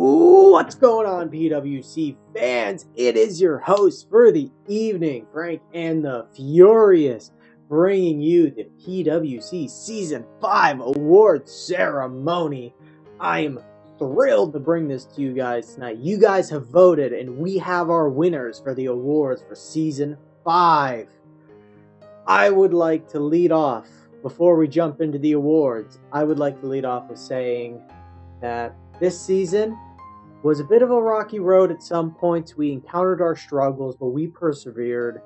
What's going on, PWC fans? It is your host for the evening, Frank and the Furious, bringing you the PWC Season 5 Awards Ceremony. I am thrilled to bring this to you guys tonight. You guys have voted, and we have our winners for the awards for Season 5. I would like to lead off, before we jump into the awards, I would like to lead off with saying that this season was a bit of a rocky road at some points. We encountered our struggles, but we persevered.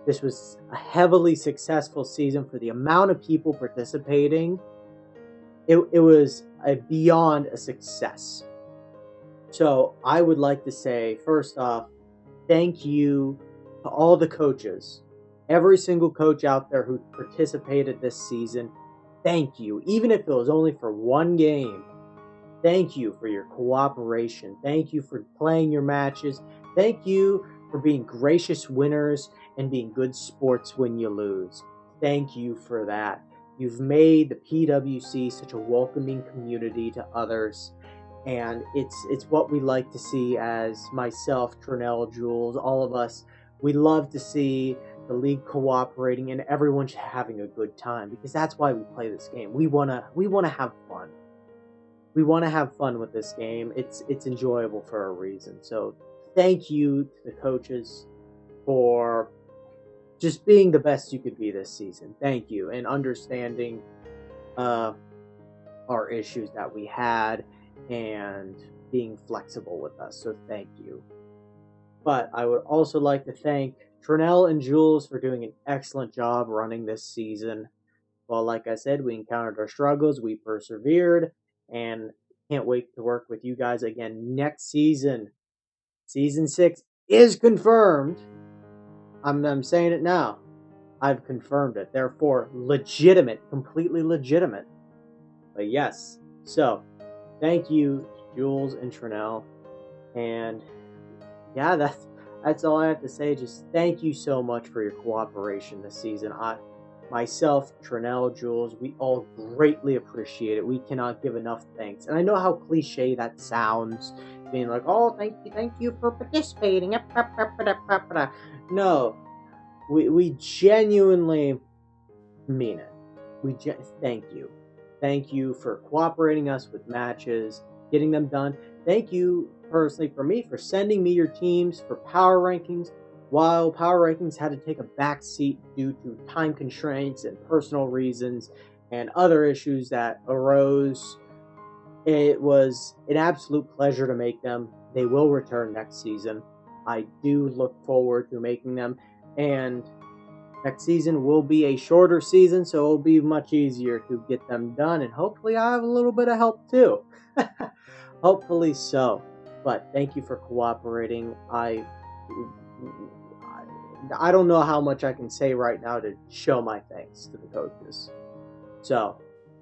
This was a heavily successful season for the amount of people participating. It was beyond a success. So I would like to say, first off, thank you to all the coaches. Every single coach out there who participated this season, thank you. Even if it was only for one game. Thank you for your cooperation. Thank you for playing your matches. Thank you for being gracious winners and being good sports when you lose. Thank you for that. You've made the PWC such a welcoming community to others, and it's what we like to see as myself, Trinell, Jules, all of us. We love to see the league cooperating and everyone having a good time, because that's why we play this game. We wanna have fun. We want to have fun with this game. It's enjoyable for a reason. So thank you to the coaches for just being the best you could be this season. Thank you. And understanding our issues that we had and being flexible with us. So thank you. But I would also like to thank Trinell and Jules for doing an excellent job running this season. Well, like I said, we encountered our struggles. We persevered. And can't wait to work with you guys again next season. Season 6 is confirmed. I'm saying it now. I've confirmed it. Therefore, legitimate. Completely legitimate. But yes. So, thank you, Jules and Trinell. And yeah, that's all I have to say. Just thank you so much for your cooperation this season. Myself, Trinell, Jules, we all greatly appreciate it. We cannot give enough thanks. And I know how cliche that sounds, being like, oh, thank you for participating. No, we genuinely mean it. Thank you. Thank you for cooperating us with matches, getting them done. Thank you, personally, for me, for sending me your teams for power rankings. While power rankings had to take a back seat due to time constraints and personal reasons and other issues that arose, it was an absolute pleasure to make them. They will return next season. I do look forward to making them. And next season will be a shorter season, so it will be much easier to get them done. And hopefully I have a little bit of help too. Hopefully so. But thank you for cooperating. I don't know how much I can say right now to show my thanks to the coaches. So,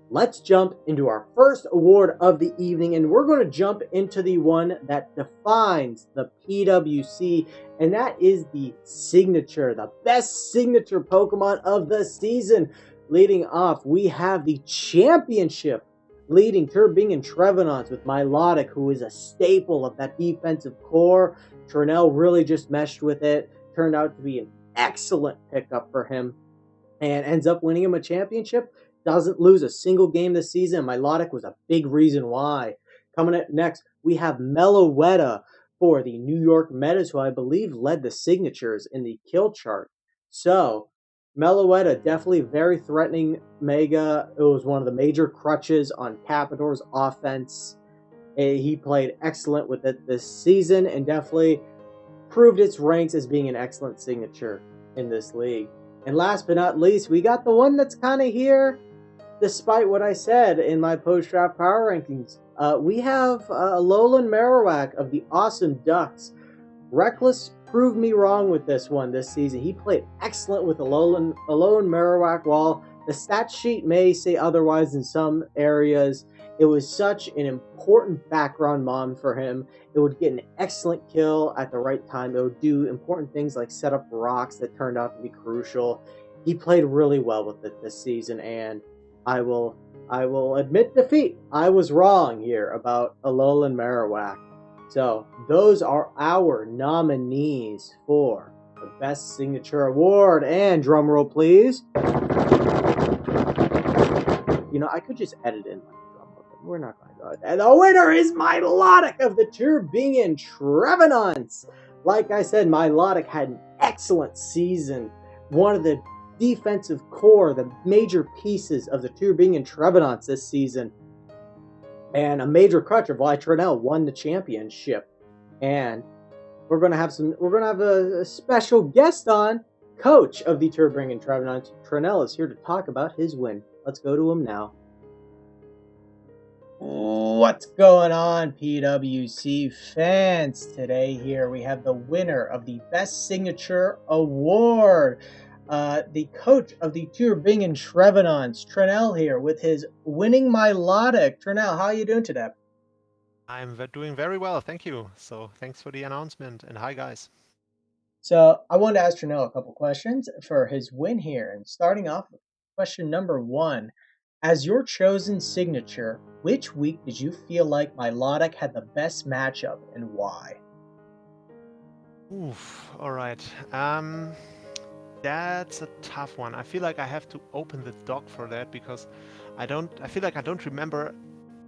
let's jump into our first award of the evening, and we're going to jump into the one that defines the PWC, and that is the signature, the best signature Pokemon of the season. Leading off, we have the championship leading Turbing and Trevenants with MILOTIC, who is a staple of that defensive core. Trinell really just meshed with it. Turned out to be an excellent pickup for him and ends up winning him a championship. Doesn't lose a single game this season. MILOTIC was a big reason why. Coming up next, we have MELOTIC for the New York Metas, who I believe led the signatures in the kill chart. So, MELOTIC, definitely very threatening Mega. It was one of the major crutches on Capitor's offense. He played excellent with it this season and definitely proved its ranks as being an excellent signature in this league. And last but not least, we got the one that's kind of here, despite what I said in my post-draft power rankings. We have Alolan Marowak of the Awesome Ducks. Reckless proved me wrong with this one this season. He played excellent with Alolan Marowak. While the stat sheet may say otherwise in some areas, it was such an important background mon for him. It would get an excellent kill at the right time. It would do important things like set up rocks that turned out to be crucial. He played really well with it this season, and I will admit defeat. I was wrong here about Alolan Marowak. So those are our nominees for the Best Signature Award. And drum roll, please. You know, I could just edit in like a drum roll, but we're not going to go. And the winner is MILOTIC of the Turbingen Trevenants. Like I said, MILOTIC had an excellent season. One of the defensive core, the major pieces of the Turbingen Trevenants this season. And a major crutch of why Trenell won the championship. And we're gonna have a special guest on, coach of the Turbingen Trevenants. Trenell is here to talk about his win. Let's go to him now. What's going on, PWC fans? Today here we have the winner of the Best Signature Award, the coach of the Turbingen Trevenants, Trenell here with his winning MILOTIC. Trenell, how are you doing today? I'm doing very well, thank you. So thanks for the announcement, and hi guys. So I wanted to ask Trenell a couple questions for his win here, and starting off with question number 1. As your chosen signature, which week did you feel like MILOTIC had the best matchup and why? Oof, all right. That's a tough one. I feel like I have to open the doc for that because I feel like I don't remember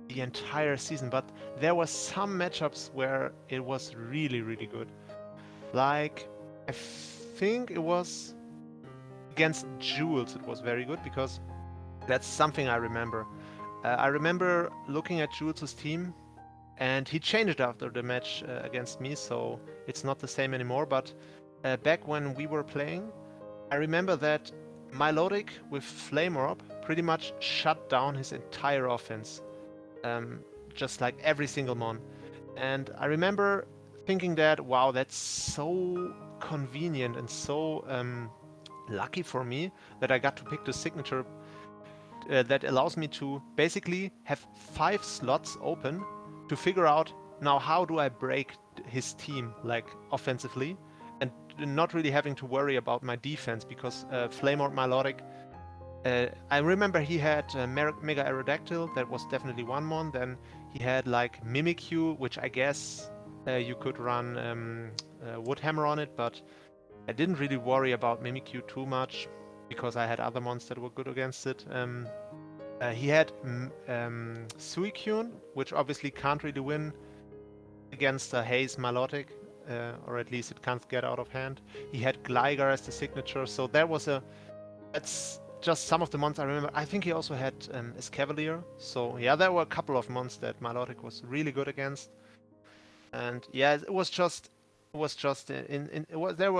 the entire season, but there were some matchups where it was really, really good. Like, I think it was against Jules, it was very good because that's something I remember. I remember looking at Jules' team, and he changed after the match against me, so it's not the same anymore. But back when we were playing, I remember that MILOTIC with Flame Orb pretty much shut down his entire offense, just like every single mon. And I remember thinking that, wow, that's so convenient and so lucky for me that I got to pick the signature that allows me to basically have 5 slots open to figure out now how do I break his team, like offensively, and not really having to worry about my defense because Flame Orb MILOTIC, I remember he had Mega Aerodactyl, that was definitely one mon. Then he had like Mimikyu, which I guess you could run Woodhammer on it, but I didn't really worry about Mimikyu too much because I had other mons that were good against it. He had Suicune, which obviously can't really win against a Haze MILOTIC, or at least it can't get out of hand. He had Gligar as the signature, so that's just some of the mons I remember. I think he also had Escavalier, so yeah, there were a couple of mons that MILOTIC was really good against. And yeah, there were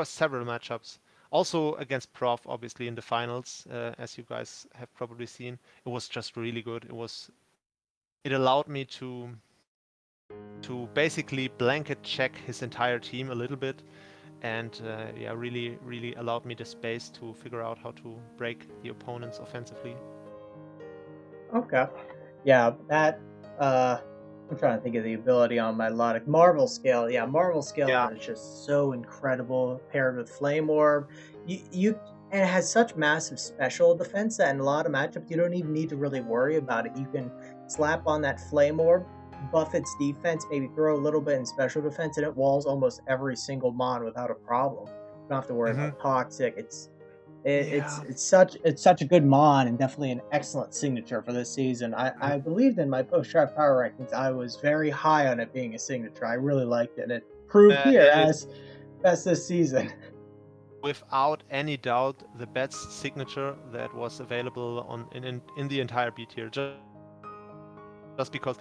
several matchups. Also against Prof, obviously in the finals, as you guys have probably seen, it was just really good. It allowed me to basically blanket check his entire team a little bit, and yeah, really allowed me the space to figure out how to break the opponents offensively. Okay. Yeah, that I'm trying to think of the ability on MILOTIC. Marvel Scale. Yeah, Marvel Scale Yeah. is just so incredible paired with Flame Orb. And it has such massive special defense that in a lot of matchups you don't even need to really worry about it. You can slap on that Flame Orb, buff its defense, maybe throw a little bit in special defense, and it walls almost every single mon without a problem. You don't have to worry about Toxic. It's such a good mon and definitely an excellent signature for this season. I believed in my post-draft power rankings. I was very high on it being a signature. I really liked it, and it proved here as best this season. Without any doubt, the best signature that was available in the entire B tier. Just because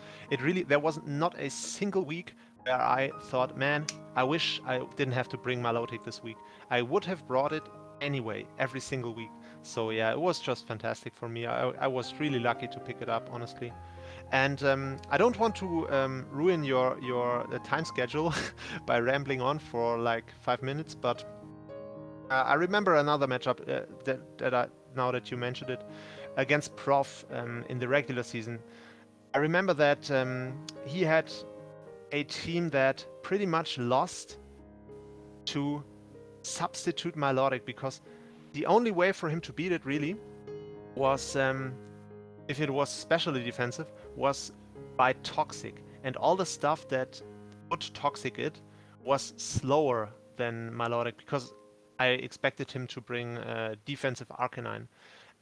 there was not a single week where I thought, man, I wish I didn't have to bring MILOTIC this week. I would have brought it anyway, every single week. So yeah, it was just fantastic for me. I was really lucky to pick it up, honestly. And I don't want to ruin your time schedule by rambling on for like 5 minutes, but I remember another matchup now that you mentioned it, against Prof in the regular season. I remember that he had a team that pretty much lost to substitute MILOTIC because the only way for him to beat it really was, if it was specially defensive, was by Toxic. And all the stuff that Toxic it was slower than MILOTIC because I expected him to bring defensive Arcanine.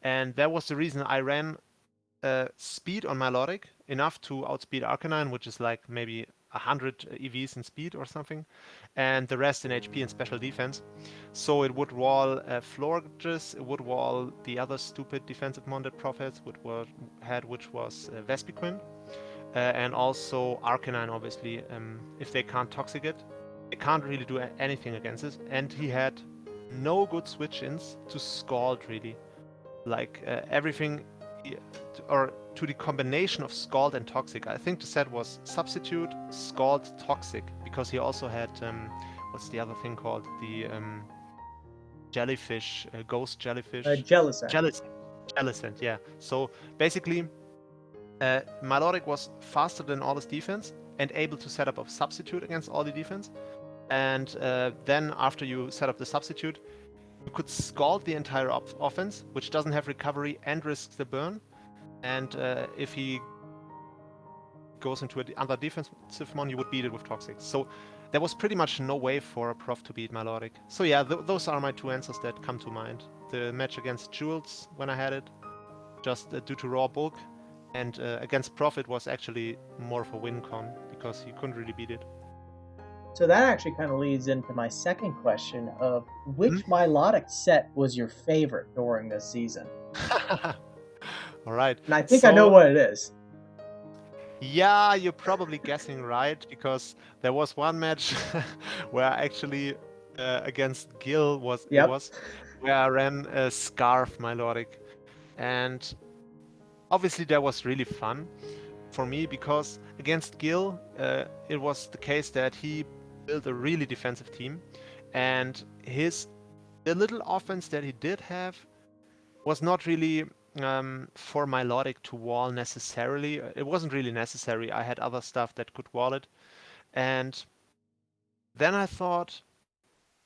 And that was the reason I ran speed on MILOTIC, enough to outspeed Arcanine, which is like maybe 100 EVs in speed or something, and the rest in HP and special defense. So it would wall Florges, it would wall the other stupid defensive mon that Prof which was Vespiquen, and also Arcanine, obviously. If they can't Toxic it, they can't really do anything against it, and he had no good switch-ins to Scald, really. Like everything, or to the combination of Scald and Toxic. I think the set was Substitute, Scald, Toxic, because he also had, what's the other thing called? The jellyfish, ghost jellyfish? Jellicent. Jellicent, yeah. So basically, MILOTIC was faster than all his defense and able to set up a Substitute against all the defense. And then after you set up the Substitute, you could Scald the entire offense, which doesn't have recovery and risks the burn. And if he goes into another defensive mon, you would beat it with Toxic. So there was pretty much no way for a Prof to beat MILOTIC. So yeah, those are my two answers that come to mind. The match against Jules, when I had it, just due to raw bulk. And against Prof, it was actually more of a win con, because he couldn't really beat it. So that actually kind of leads into my second question of which MILOTIC set was your favorite during this season? All right. And I think I know what it is. Yeah, you're probably guessing right, because there was one match where actually against Gil where I ran a Scarf MILOTIC. And obviously that was really fun for me, because against Gil, it was the case that he built a really defensive team, and the little offense that he did have was not really for MILOTIC to wall necessarily. It wasn't really necessary. I had other stuff that could wall it. And then I thought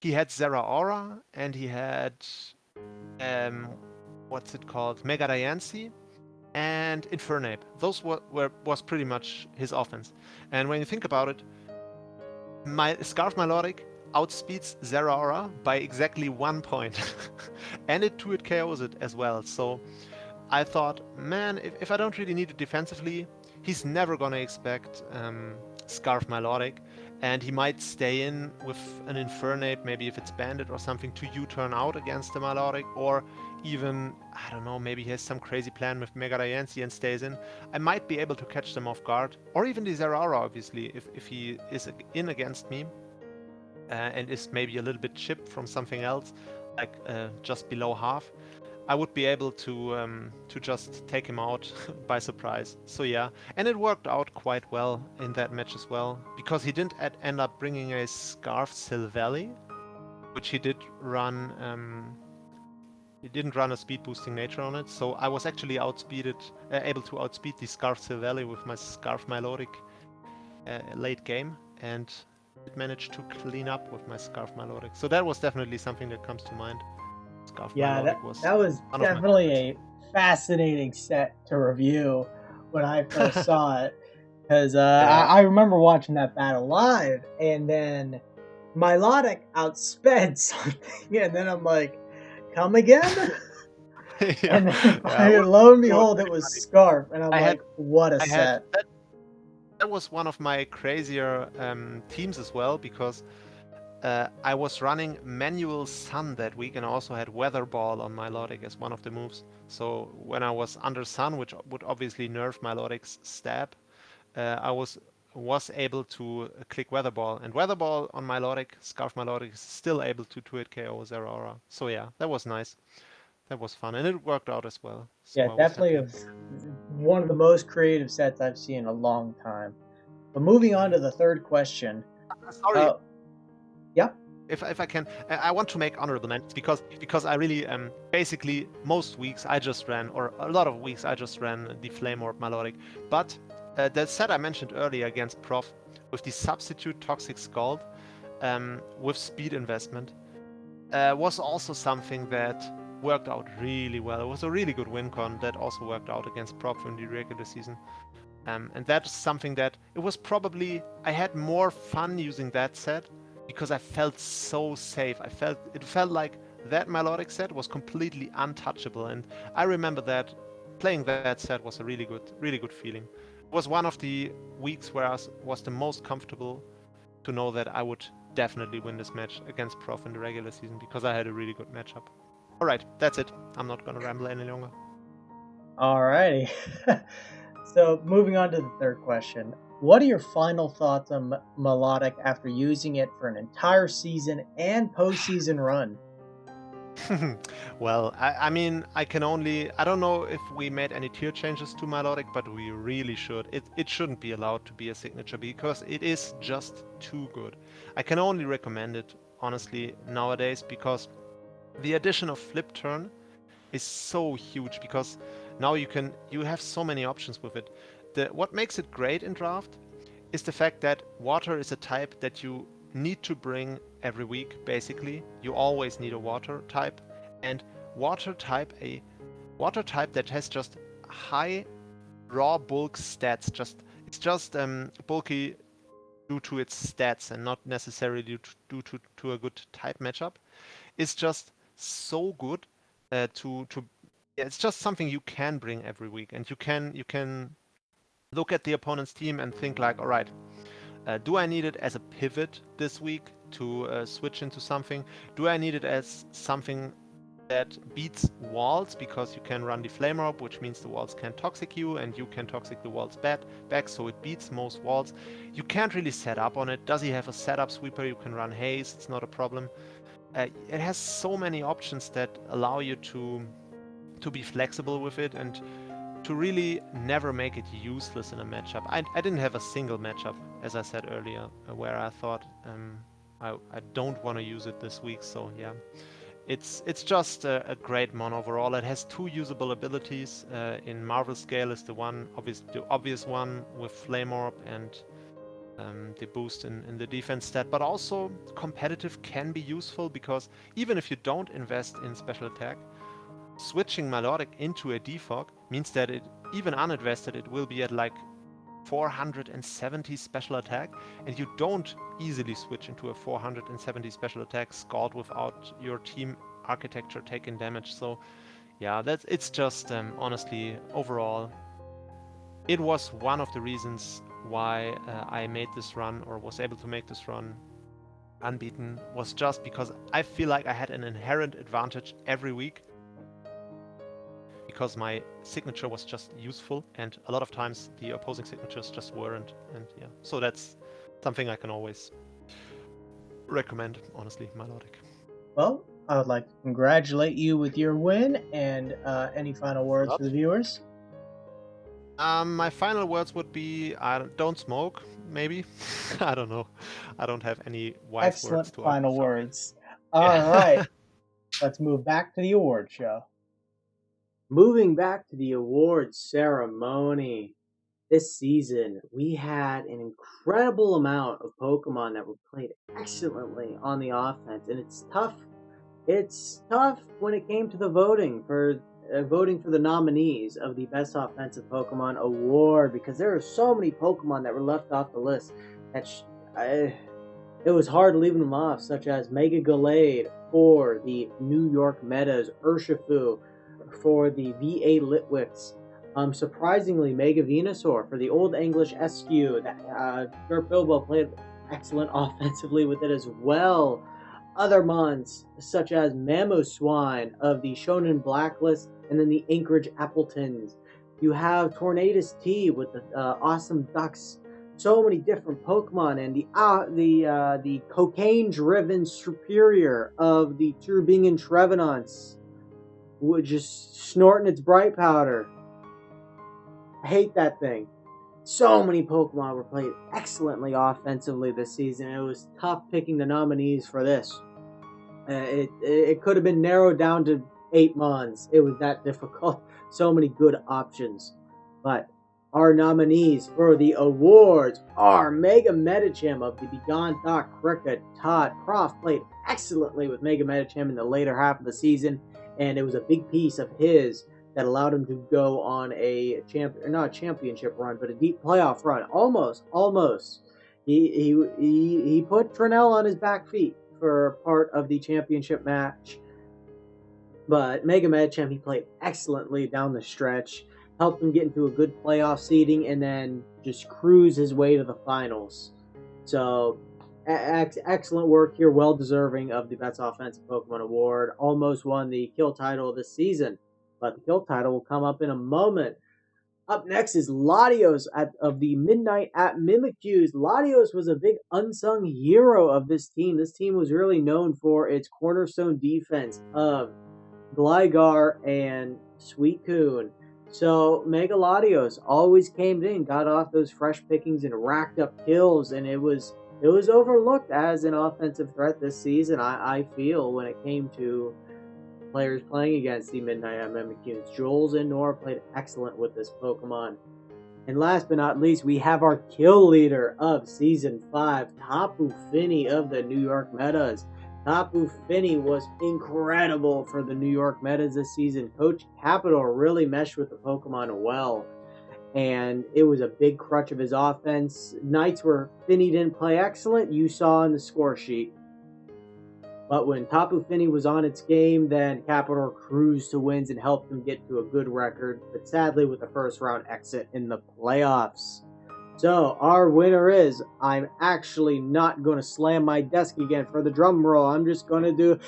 he had Zeraora, and he had what's it called? Mega Diancie and Infernape. Those was pretty much his offense. And when you think about it, my Scarf MILOTIC outspeeds Zeraora by exactly 1 point. And it 2-hit KOs it as well. So I thought, man, if I don't really need it defensively, he's never gonna expect Scarf MILOTIC, and he might stay in with an Infernape, maybe if it's banded or something, to U-turn out against the MILOTIC, or even, I don't know, maybe he has some crazy plan with Mega Diancie and stays in. I might be able to catch them off guard, or even the Zeraora, obviously, if he is in against me and is maybe a little bit chipped from something else, like just below half. I would be able to just take him out by surprise. So yeah, and it worked out quite well in that match as well, because he didn't end up bringing a Scarf Silvally, which he did run. He didn't run a speed boosting nature on it, so I was actually able to outspeed the Scarf Silvally with my Scarf MILOTIC late game, and it managed to clean up with my Scarf MILOTIC. So that was definitely something that comes to mind. Yeah, that was definitely a fascinating set to review when I first saw it, because I remember watching that battle live, and then MILOTIC outsped something, and then I'm like, come again? And then lo and behold, it was Scarf, and I'm like, what a set. That was one of my crazier teams as well, because I was running Manual Sun that week, and I also had Weather Ball on MILOTIC as one of the moves. So when I was under Sun, which would obviously nerf MILOTIC's stab, I was able to click Weather Ball. And Weather Ball on MILOTIC, Scarf MILOTIC, is still able to 2-hit KO Zeraora. So yeah, that was nice. That was fun, and it worked out as well. So yeah, definitely one of the most creative sets I've seen in a long time. But moving on to the third question. Sorry. Yeah. If I can, I want to make honorable mentions, because I really basically most weeks I just ran, or a lot of weeks I just ran the Flame Orb MILOTIC. But the set I mentioned earlier against Prof with the Substitute Toxic Scald with speed investment was also something that worked out really well. It was a really good win con that also worked out against Prof in the regular season. And that's something that it was probably, I had more fun using that set because I felt so safe. It felt like that MILOTIC set was completely untouchable. And I remember that playing that set was a really good feeling. It was one of the weeks where I was the most comfortable to know that I would definitely win this match against Prof in the regular season because I had a really good matchup. All right, that's it. I'm not going to ramble any longer. Alrighty. So moving on to the third question. What are your final thoughts on MILOTIC after using it for an entire season and postseason run? Well, I mean, I don't know if we made any tier changes to MILOTIC, but we really should. It shouldn't be allowed to be a signature because it is just too good. I can only recommend it, honestly, nowadays because the addition of flip turn is so huge because now you have so many options with it. What makes it great in draft is the fact that water is a type that you need to bring every week, basically. You always need a water type, and water type that has just high raw bulk stats. It's just bulky due to its stats and not necessarily due to a good type matchup. Is just so good it's just something you can bring every week, and you can look at the opponent's team and think like, all right, do I need it as a pivot this week to switch into something? Do I need it as something that beats walls because you can run the flame orb, which means the walls can toxic you and you can toxic the walls back, so it beats most walls. You can't really set up on it. Does he have a setup sweeper? You can run haze, it's not a problem. It has so many options that allow you to be flexible with it and to really never make it useless in a matchup. I didn't have a single matchup, as I said earlier, where I thought I don't want to use it this week. So yeah, it's just a great mon overall. It has two usable abilities. In Marvel Scale is the obvious one with Flame Orb and the boost in the defense stat, but also competitive can be useful because even if you don't invest in special attack, switching MILOTIC into a defog means that even uninvested, it will be at like 470 special attack, and you don't easily switch into a 470 special attack Scald without your team architecture taking damage. So yeah, it's just honestly, overall, it was one of the reasons why I made this run, or was able to make this run unbeaten, was just because I feel like I had an inherent advantage every week because my signature was just useful, and a lot of times the opposing signatures just weren't. And yeah, so that's something I can always recommend, honestly, MILOTIC. Well, I would like to congratulate you with your win, and any final words for the viewers? My final words would be, don't smoke, maybe. I don't know. I don't have any wise Excellent words to final offer. words. All right, let's move back to the award show. Moving back to the awards ceremony. This season, we had an incredible amount of Pokemon that were played excellently on the offense, and it's tough. It's tough when it came to the voting for the nominees of the Best Offensive Pokemon Award, because there are so many Pokemon that were left off the list that it was hard leaving them off, such as Mega Gallade for the New York Metas, Urshifu for the VA Litwicks, surprisingly Mega Venusaur for the Old English SQ. That Dirk Bilbo played excellent offensively with it as well. Other mons such as Mamoswine of the Shonen Blacklist, and then the Anchorage Appletons. You have Tornadus T with the Awesome Ducks. So many different Pokemon, and the cocaine-driven superior of the Turbingen Trevenants, just snorting its bright powder. I hate that thing. So many Pokemon were played excellently offensively this season. It was tough picking the nominees for this. It could have been narrowed down to 8 mons. It was that difficult. So many good options. But our nominees for the awards are Mega Medicham of the Begone Doc, Cricket, Todd. Prof played excellently with Mega Medicham in the later half of the season, and it was a big piece of his that allowed him to go on a not a championship run, but a deep playoff run. Almost. He put Trinell on his back feet for part of the championship match. But Mega MEDICHAM, he played excellently down the stretch, helped him get into a good playoff seeding, and then just cruise his way to the finals. So, excellent work here, well deserving of the Best Offensive Pokemon Award. Almost won the kill title this season, but the kill title will come up in a moment. Up next is Latios of the Midnight at Mimikyus. Latios was a big unsung hero of this team. This team was really known for its cornerstone defense of Gligar and Suicune. So Mega Latios always came in, got off those fresh pickings and racked up kills, and it was overlooked as an offensive threat this season, I feel, when it came to players playing against the Midnight at Mimikyus. Jules and Nora played excellent with this Pokemon. And last but not least, we have our kill leader of Season 5, Tapu Fini of the New York Metas. Tapu Fini was incredible for the New York Metas this season. Coach Capital really meshed with the Pokemon well, and it was a big crutch of his offense. Nights where Fini didn't play excellent, you saw on the score sheet. But when Tapu Fini was on its game, then Capital cruised to wins and helped him get to a good record, but sadly with a first round exit in the playoffs. So our winner is, I'm actually not going to slam my desk again for the drum roll. I'm just going to do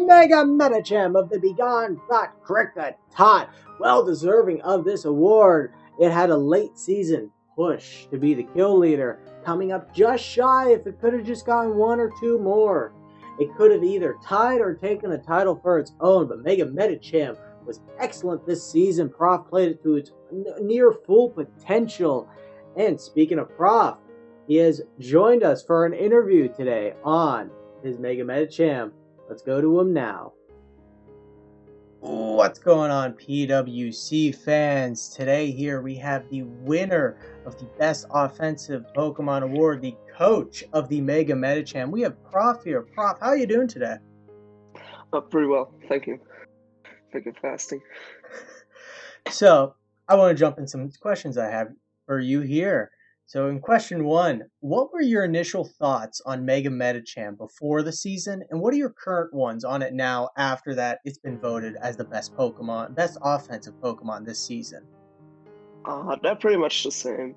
Mega MEDICHAM of the Begone Thought Cricket Tot. Well deserving of this award. It had a late season push to be the kill leader, coming up just shy. If it could have just gotten one or two more, it could have either tied or taken the title for its own. But Mega MEDICHAM was excellent this season. Prof played it to its near full potential. And speaking of Prof, he has joined us for an interview today on his Mega MEDICHAM. Let's go to him now. What's going on, PWC fans? Today here we have the winner of the Best Offensive Pokemon Award, the coach of the Mega MEDICHAM. We have Prof here. Prof, how are you doing today? Pretty well, thank you. Thank you for asking. So, I want to jump in some questions I have for you here. So in question 1, what were your initial thoughts on Mega MEDICHAM before the season, and what are your current ones on it now after that it's been voted as the best offensive Pokemon this season? They're pretty much the same.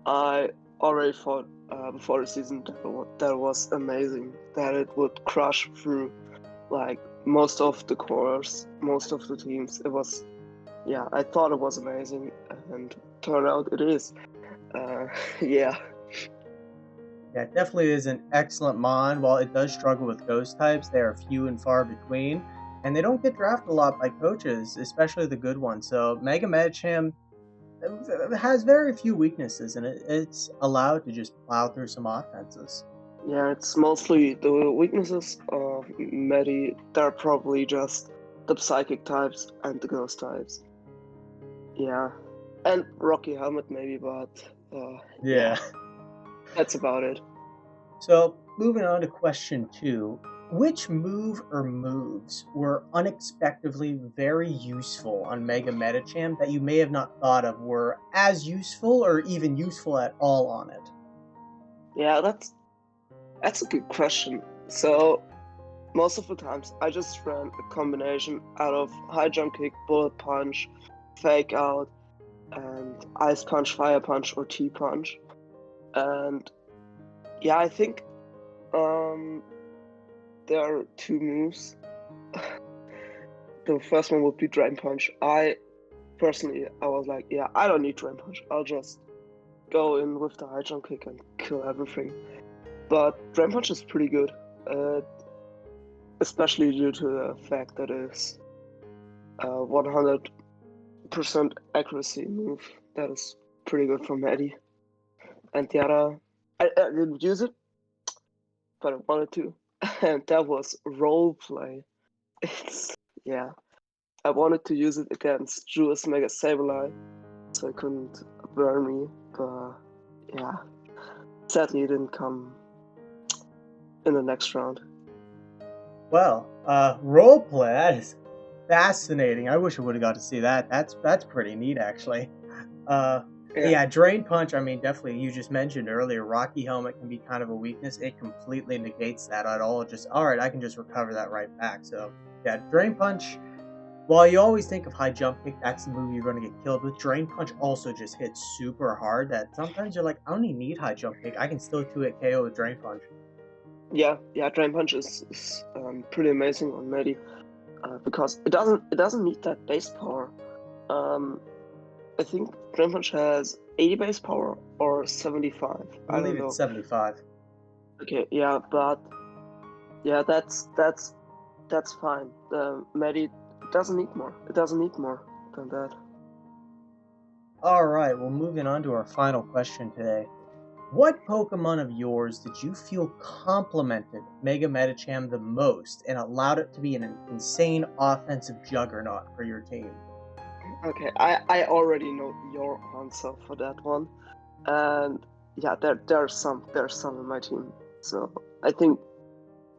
I already thought before the season that was amazing, that it would crush through like most of the cores, most of the teams. It was, yeah, I thought it was amazing, and turned out it is. Yeah, it definitely is an excellent mon. While it does struggle with ghost types, they are few and far between, and they don't get drafted a lot by coaches, especially the good ones. So Mega MEDICHAM has very few weaknesses, and it's allowed to just plow through some offenses. Yeah, it's mostly the weaknesses of Medi. They're probably just the psychic types and the ghost types. Yeah, and Rocky Helmet maybe, but yeah, that's about it. So moving on to question 2, which move or moves were unexpectedly very useful on Mega MEDICHAM that you may have not thought of were as useful or even useful at all on it? Yeah, that's a good question. So most of the times I just ran a combination out of high jump kick, bullet punch, fake out, and ice punch, fire punch, or T-punch. And yeah, I think there are 2 moves. The first one would be Drain Punch. I was like, yeah, I don't need Drain Punch. I'll just go in with the high jump kick and kill everything. But Drain Punch is pretty good, especially due to the fact that it's 100% accuracy move. That is pretty good for Medi. And the other, I didn't use it, but I wanted to, and that was Role Play. I wanted to use it against Jules Mega Sableye, so it couldn't burn me, but yeah, sadly it didn't come in the next round. Well, roleplay, that is fascinating. I wish I would have got to see that. That's pretty neat, actually. Yeah, Drain Punch, I mean, definitely, you just mentioned earlier, Rocky Helmet can be kind of a weakness. It completely negates that at all. Just, alright, I can just recover that right back. So, yeah, Drain Punch, while you always think of high jump kick, that's the move you're going to get killed with. Drain Punch also just hits super hard that sometimes you're like, I don't even need high jump kick. I can still 2-hit KO with Drain Punch. Yeah, Drain Punch is pretty amazing on Medi, because it doesn't need that base power. I think Drain Punch has 80 base power or 75. I believe it's 75. Okay, yeah, but yeah, that's fine. The Medi doesn't need more. It doesn't need more than that. Alright, well, moving on to our final question today. What Pokemon of yours did you feel complimented Mega Medicham the most and allowed it to be an insane offensive juggernaut for your team? Okay, I already know your answer for that one, and yeah, there's some in my team. So I think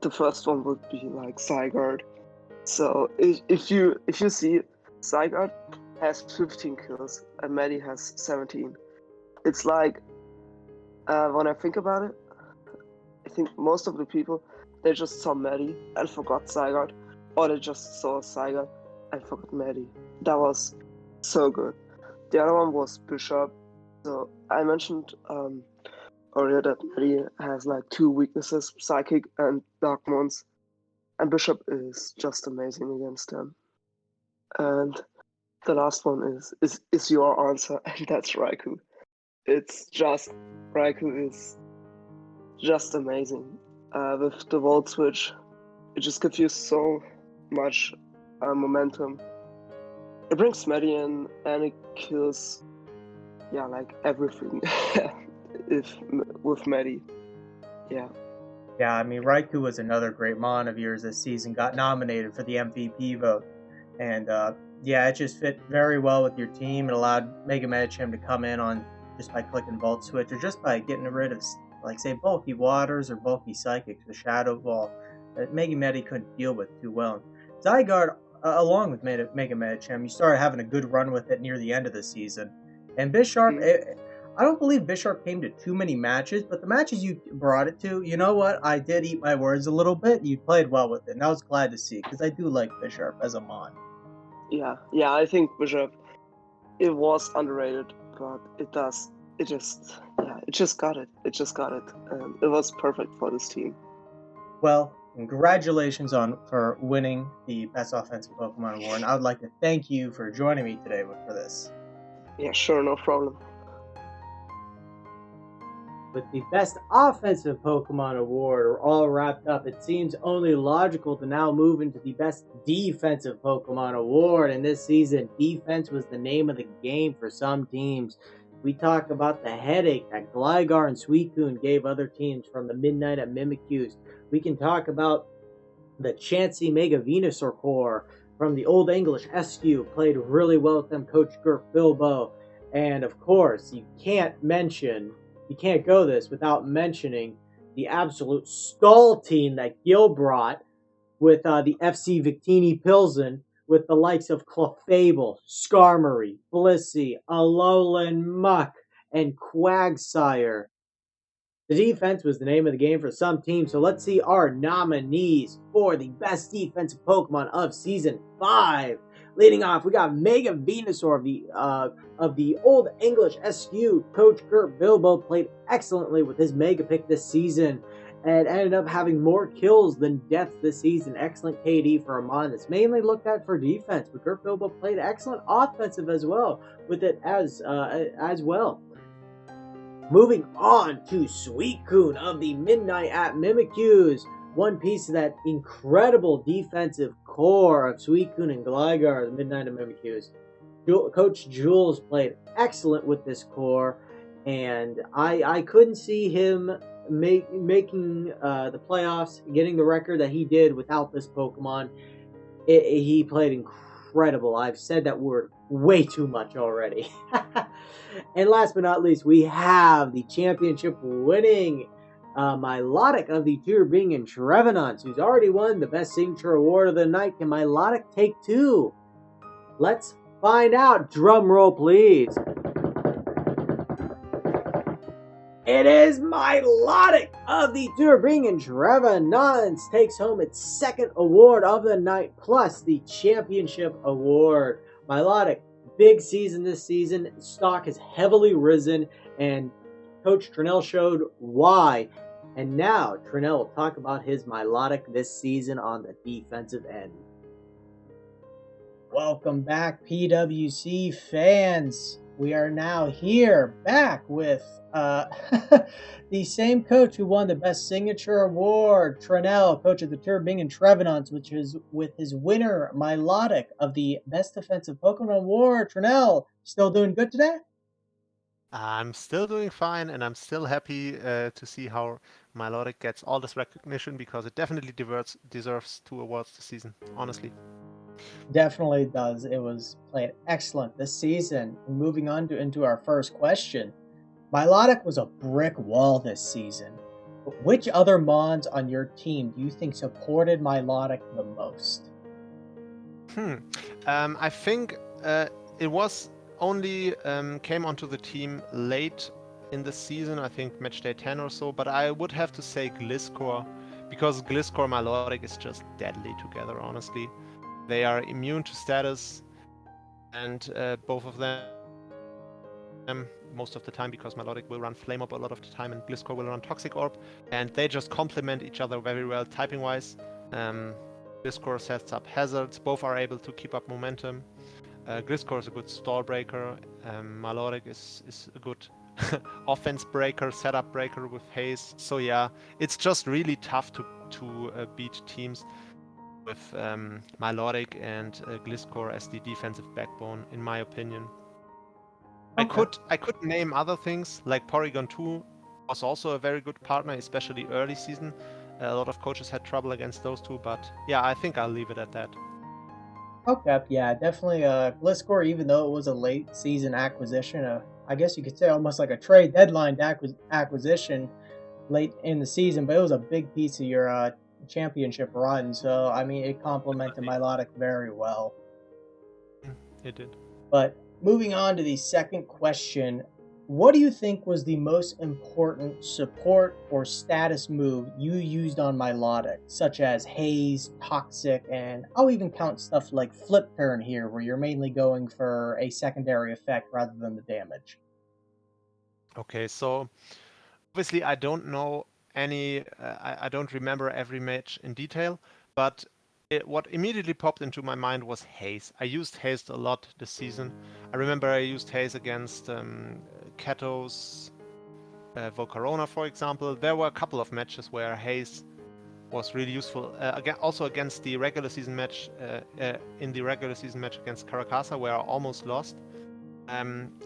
the first one would be like Zygarde. So if you see, Zygarde has 15 kills and Medi has 17. It's like, when I think about it, I think most of the people, they just saw Medi and forgot Zygarde, or they just saw Zygarde and forgot Medi. That was so good. The other one was Bishop. So I mentioned earlier that Medi has like 2 weaknesses, Psychic and Dark Mons, and Bishop is just amazing against them. And the last one is your answer, and that's Raikou. Raikou is just amazing. With the Volt Switch, it just gives you so much momentum. It brings Medi in, and it kills, yeah, like everything. With Medi, yeah. Yeah, I mean, Raikou was another great mon of yours this season, got nominated for the MVP vote. And yeah, it just fit very well with your team. It allowed Mega Medicham to come in on just by clicking Volt Switch or just by getting rid of, like, say, bulky Waters or bulky Psychics, the Shadow Ball that Mega Medi couldn't deal with too well. Zygarde, along with Mega Medicham, you started having a good run with it near the end of the season. And Bisharp, I don't believe Bisharp came to too many matches, but the matches you brought it to, you know what? I did eat my words a little bit. You played well with it, and I was glad to see, because I do like Bisharp as a mon. Yeah, I think Bishop, it was underrated, but it just got it. It just got it, and it was perfect for this team. Well, congratulations for winning the Best Offensive Pokemon Award, and I would like to thank you for joining me today for this. Yeah, sure, no problem. With the Best Offensive Pokemon Award all wrapped up, it seems only logical to now move into the Best Defensive Pokemon Award. And this season, defense was the name of the game for some teams. We talk about the headache that Gligar and Suicune gave other teams from the Midnight at Mimikyus. We can talk about the Chansey Mega Venusaur core from the Old English SU, played really well with them, Coach Gurf Bilbo. And of course, you can't go this without mentioning the absolute stall team that Gil brought with the FC Victini Pilsen, with the likes of Clefable, Skarmory, Blissey, Alolan Muck, and Quagsire. The defense was the name of the game for some teams, so let's see our nominees for the Best Defensive Pokemon of Season 5. Leading off, we got Mega Venusaur of the Old English SU. Coach Gert Bilbo played excellently with his Mega Pick this season and ended up having more kills than deaths this season. Excellent KD for a mon that's mainly looked at for defense, but Gert Bilbo played excellent offensive as well with it as well. Moving on to Suicune of the Midnight at Mimikyus. One piece of that incredible defensive core of Suicune and Gligar, the Midnight at Mimikyus. Coach Jules played excellent with this core, and I couldn't see him making the playoffs, getting the record that he did without this Pokemon. He played incredible. I've said that word way too much already. And last but not least, we have the championship winning MILOTIC of the Turbingen Trevenants, who's already won the Best Signature Award of the night. Can MILOTIC take two? Let's find out. Drum roll, please. It is MILOTIC of the Turbingen Trevenants takes home its second award of the night, plus the championship award. MILOTIC, big season this season. Stock has heavily risen, and Coach Trinell showed why. And now Trinell will talk about his MILOTIC this season on the defensive end. Welcome back, PWC fans. We are now here back with the same coach who won the Best Signature Award, Trinell, coach of the Turbingen Trevenants, which is with his winner, MILOTIC, of the Best Defensive Pokemon Award. Trinell, still doing good today? I'm still doing fine, and I'm still happy to see how MILOTIC gets all this recognition, because it definitely deserves 2 awards this season, honestly. Definitely does. It was played excellent this season. And moving on into our first question. MILOTIC was a brick wall this season. But which other Mons on your team do you think supported MILOTIC the most? I think it was only came onto the team late in the season, I think match day 10 or so, but I would have to say Gliscor, because Gliscor and MILOTIC is just deadly together, honestly. They are immune to status, and both of them most of the time, because MILOTIC will run Flame Orb a lot of the time and Gliscor will run Toxic Orb, and they just complement each other very well typing wise. Gliscor sets up hazards, both are able to keep up momentum. Gliscor is a good stall breaker, MILOTIC is a good offense breaker, setup breaker with haze. So yeah, it's just really tough to beat teams with MILOTIC and Gliscor as the defensive backbone, in my opinion. Okay. I could name other things, like Porygon 2 was also a very good partner, especially early season. A lot of coaches had trouble against those two, but yeah, I think I'll leave it at that. Okay, yeah, definitely. Gliscor, even though it was a late season acquisition, I guess you could say almost like a trade deadline acquisition late in the season, but it was a big piece of your championship run. So, I mean, it complemented MILOTIC very well. It did. But moving on to the second question, what do you think was the most important support or status move you used on MILOTIC, such as Haze, Toxic, and I'll even count stuff like Flip Turn here, where you're mainly going for a secondary effect rather than the damage? Okay, so obviously I don't know any, I don't remember every match in detail, but what immediately popped into my mind was Haze. I used Haze a lot this season. I remember I used Haze against Keto's Volcarona, for example. There were a couple of matches where Haze was really useful. Also against the regular season match, in the regular season match against Caracasa, where I almost lost.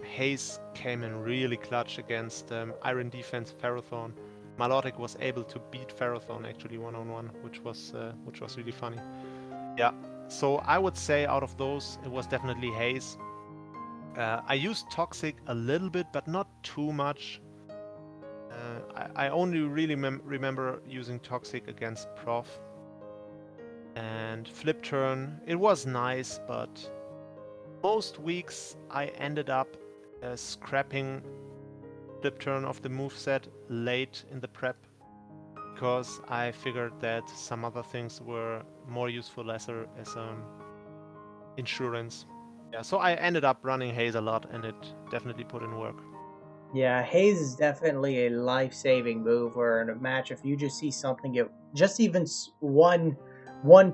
Haze came in really clutch against Iron Defense Ferrothorn. MILOTIC was able to beat Ferrothorn actually one-on-one, which was really funny. Yeah, so I would say out of those, it was definitely Haze. I used Toxic a little bit, but not too much. I only really remember using Toxic against Prof. And Flip Turn, it was nice, but most weeks I ended up scrapping Flip Turn of the moveset late in the prep, because I figured that some other things were more useful as insurance. Yeah, so I ended up running Haze a lot, and it definitely put in work. Yeah, Haze is definitely a life-saving move, where in a match, if you just see something, just even one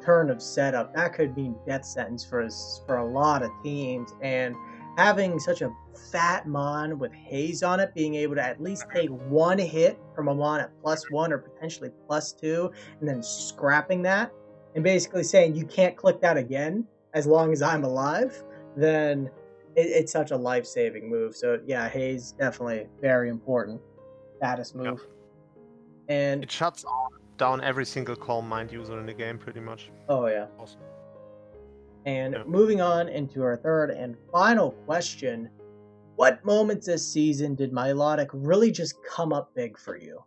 turn of setup, that could mean death sentence for a lot of teams. And having such a fat Mon with Haze on it, being able to at least take one hit from a Mon at +1 or potentially +2, and then scrapping that, and basically saying you can't click that again as long as I'm alive, then it's such a life-saving move. So yeah, Haze definitely very important status move. Yep. And it shuts down every single Calm Mind user in the game, pretty much. Oh yeah. Awesome. And moving on into our third and final question, what moments this season did MILOTIC really just come up big for you?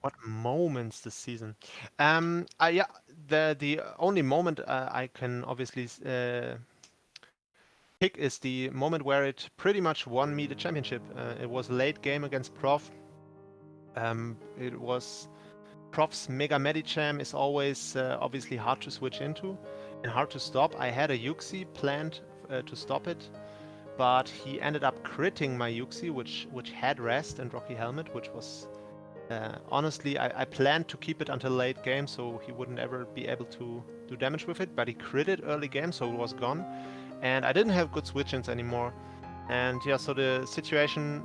What moments this season? Yeah, the only moment I can obviously pick is the moment where it pretty much won me the championship. It was a late game against Prof. It was Prof's Mega Medicham is always obviously hard to switch into and hard to stop. I had a Yuxi planned to stop it, but he ended up critting my Yuxi, which had rest and Rocky Helmet, which was honestly, I planned to keep it until late game so he wouldn't ever be able to do damage with it, but he critted early game, so it was gone. And I didn't have good switch-ins anymore. And yeah, so the situation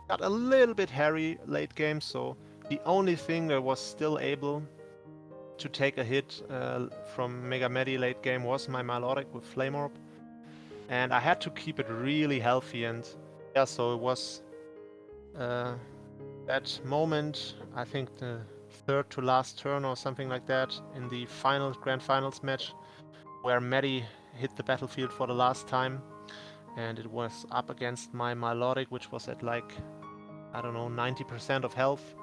got a little bit hairy late game, so the only thing that was still able to take a hit from Mega Medi late game was my MILOTIC with Flame Orb. And I had to keep it really healthy, and yeah, so it was that moment, I think the third to last turn or something like that in the grand finals match, where Medi hit the battlefield for the last time, and it was up against my MILOTIC, which was at like, I don't know, 90% of health,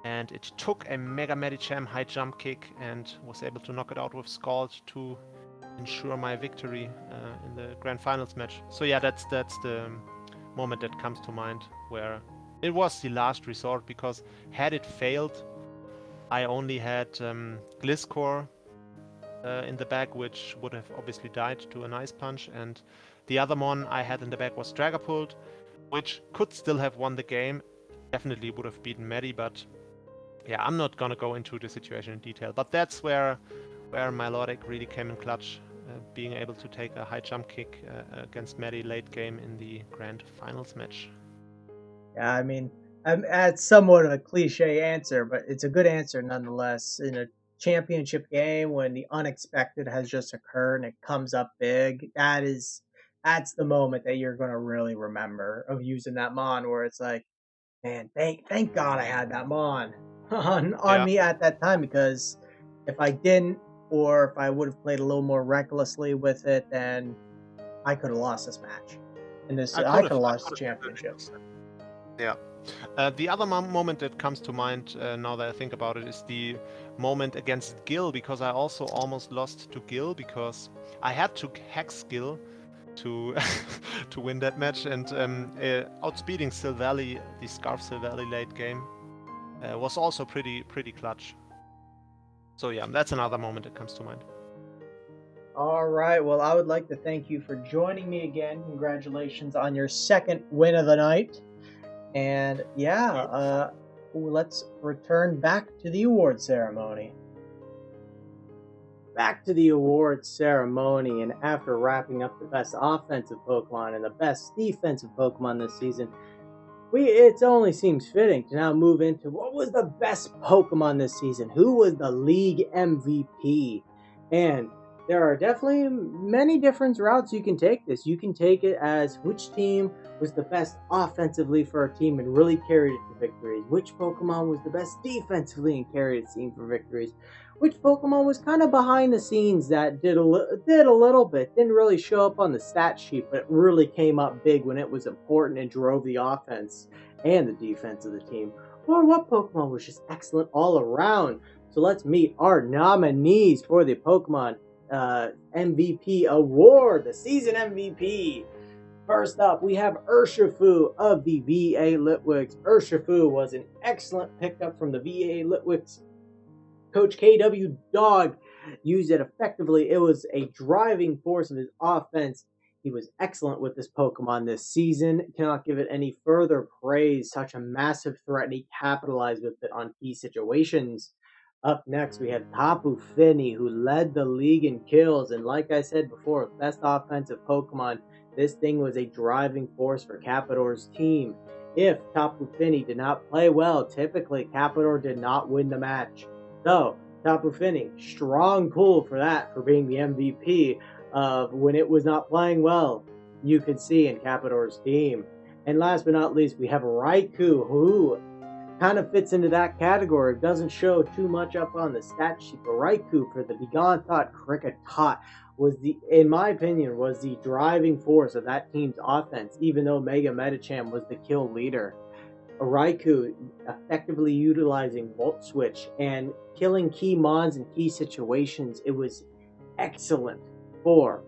and it took a Mega Medicham high jump kick and was able to knock it out with Scald to ensure my victory in the grand finals match. So yeah, that's the moment that comes to mind, where it was the last resort, because had it failed, I only had Gliscor in the back, which would have obviously died to an Ice Punch, and the other mon I had in the back was Dragapult, which could still have won the game, definitely would have beaten Medi, but yeah, I'm not gonna go into the situation in detail, but that's where MILOTIC really came in clutch, being able to take a high jump kick against Medi late game in the grand finals match. Yeah, I mean, that's somewhat of a cliche answer, but it's a good answer nonetheless. In a championship game, when the unexpected has just occurred and it comes up big, that's the moment that you're gonna really remember of using that mon, where it's like, man, thank God I had that mon on me at that time, because if I didn't, or if I would have played a little more recklessly with it, then I could have lost this match. And I could have lost the championship. Yeah. The other moment that comes to mind now that I think about it is the moment against Gil, because I also almost lost to Gil, because I had to hex Gil to to win that match, and outspeeding Silvally, the Scarf Silvally late game, was also pretty clutch. So yeah, that's another moment that comes to mind. All right. Well, I would like to thank you for joining me again. Congratulations on your second win of the night. And yeah, let's return back to the award ceremony. Back to the awards ceremony, and after wrapping up the best offensive Pokemon and the best defensive Pokemon this season, it only seems fitting to now move into what was the best Pokemon this season. Who was the league MVP? And there are definitely many different routes you can take this. You can take it as which team was the best offensively for a team and really carried it to victories. Which Pokemon was the best defensively and carried its team for victories. Which Pokemon was kind of behind the scenes that did a little bit, didn't really show up on the stat sheet, but really came up big when it was important and drove the offense and the defense of the team. Or what Pokemon was just excellent all around. So let's meet our nominees for the Pokemon MVP award, the season MVP. First up, we have Urshifu of the VA Litwicks. Urshifu was an excellent pickup from the VA Litwicks. Coach KW Dog used it effectively. It was a driving force of his offense. He was excellent with this Pokemon this season. Cannot give it any further praise. Such a massive threat, and he capitalized with it on key situations. Up next, we have Tapu Fini, who led the league in kills. And like I said before, best offensive Pokemon. This thing was a driving force for Capador's team. If Tapu Fini did not play well, typically Capador did not win the match. So, Tapu Fini, strong pull for that, for being the MVP of when it was not playing well, you could see in Capador's team. And last but not least, we have Raikou, who kind of fits into that category. Doesn't show too much up on the stat sheet, but Raikou for the Begone Thought Kricketot was in my opinion, was the driving force of that team's offense, even though Mega Medicham was the kill leader. Raikou effectively utilizing Volt Switch and killing key mons in key situations. It was excellent for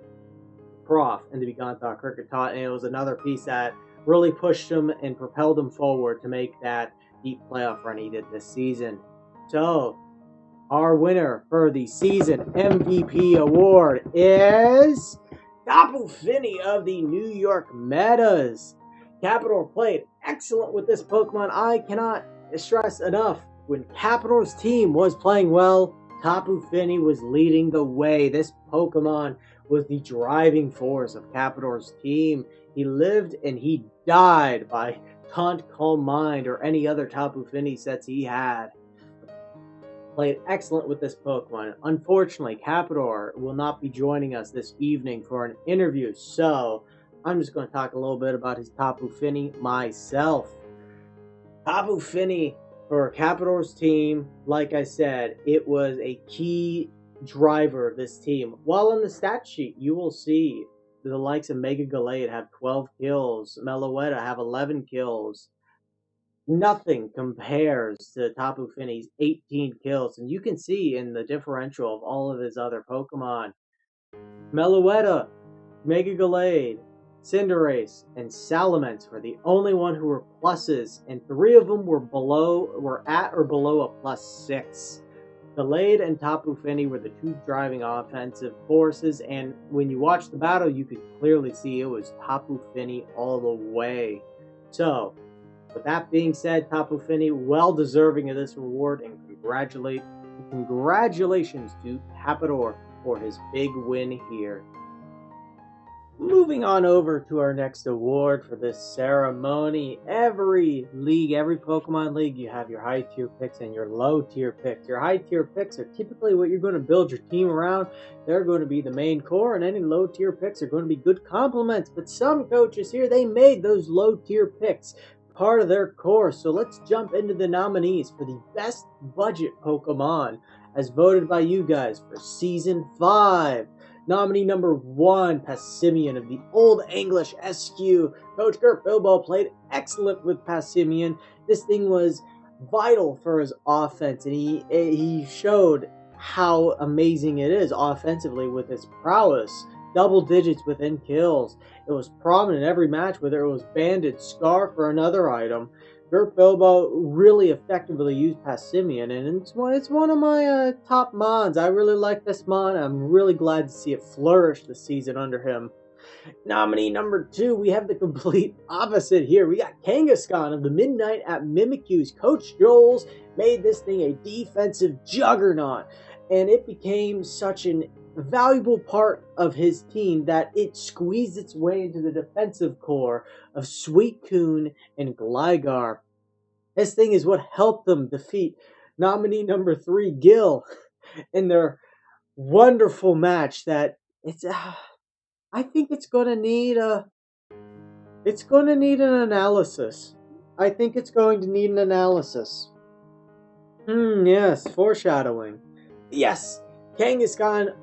Prof and the Begonthar Cricket Tot, and it was another piece that really pushed him and propelled him forward to make that deep playoff run he did this season. So, our winner for the season MVP award is Tapu Fini of the New York Metas. Capital played excellent with this Pokemon. I cannot stress enough, when Capital's team was playing well, Tapu Fini was leading the way. This Pokemon was the driving force of Capital's team. He lived and he died by Taunt, Calm Mind, or any other Tapu Fini sets he had. Played excellent with this Pokemon. Unfortunately, Capital will not be joining us this evening for an interview, so I'm just going to talk a little bit about his Tapu Fini myself. Tapu Fini for Capital's team, like I said, it was a key driver of this team. While on the stat sheet, you will see the likes of Mega Gallade have 12 kills, Meloetta have 11 kills. Nothing compares to Tapu Fini's 18 kills, and you can see in the differential of all of his other Pokemon. Meloetta, Mega Gallade, Cinderace, and Salamence were the only one who were pluses, and 3 of them were at or below a +6. Gallade and Tapu Fini were the 2 driving offensive forces, and when you watch the battle, you could clearly see it was Tapu Fini all the way. So, with that being said, Tapu Fini, well deserving of this reward, and congratulations to Capital for his big win here. Moving on over to our next award for this ceremony. Every league, every Pokemon league, you have your high tier picks and your low tier picks. Your high tier picks are typically what you're going to build your team around. They're going to be the main core, and any low tier picks are going to be good complements. But some coaches here, they made those low tier picks part of their core. So let's jump into the nominees for the best budget Pokemon as voted by you guys for Season 5. Nominee number 1, Passimian of the Old English SQ. Coach Kurt Bilbo played excellent with Passimian. This thing was vital for his offense, and he showed how amazing it is offensively with his prowess. Double digits within kills. It was prominent in every match, whether it was Banded, Scarf, or another item. Kurt Bilbo really effectively used Passimian, and it's one of my top mons. I really like this mon. I'm really glad to see it flourish this season under him. Nominee number 2, we have the complete opposite here. We got Kangaskhan of the Midnight at Mimikyu's. Coach Joels made this thing a defensive juggernaut, and it became such an valuable part of his team that it squeezed its way into the defensive core of Suicune and Gligar. This thing is what helped them defeat nominee number 3, Gil, in their wonderful match that I think it's going to need an analysis. I think it's going to need an analysis. Yes, foreshadowing. Yes, Kangaskhan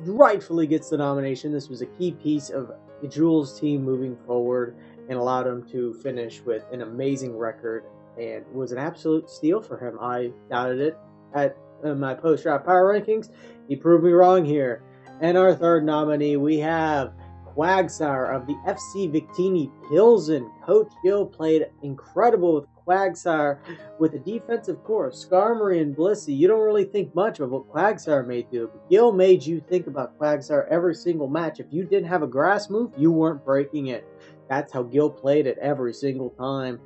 rightfully gets the nomination. This was a key piece of Jules' team moving forward and allowed him to finish with an amazing record, and was an absolute steal for him. I doubted it at my post-draft power rankings. He proved me wrong here. And our third nominee, we have Quagsire of the FC Victini Pilsen. Coach Gil played incredible with Quagsire with a defensive core of Skarmory and Blissey. You don't really think much of what Quagsire may do, but Gil made you think about Quagsire every single match. If you didn't have a grass move, you weren't breaking it. That's how Gil played it every single time.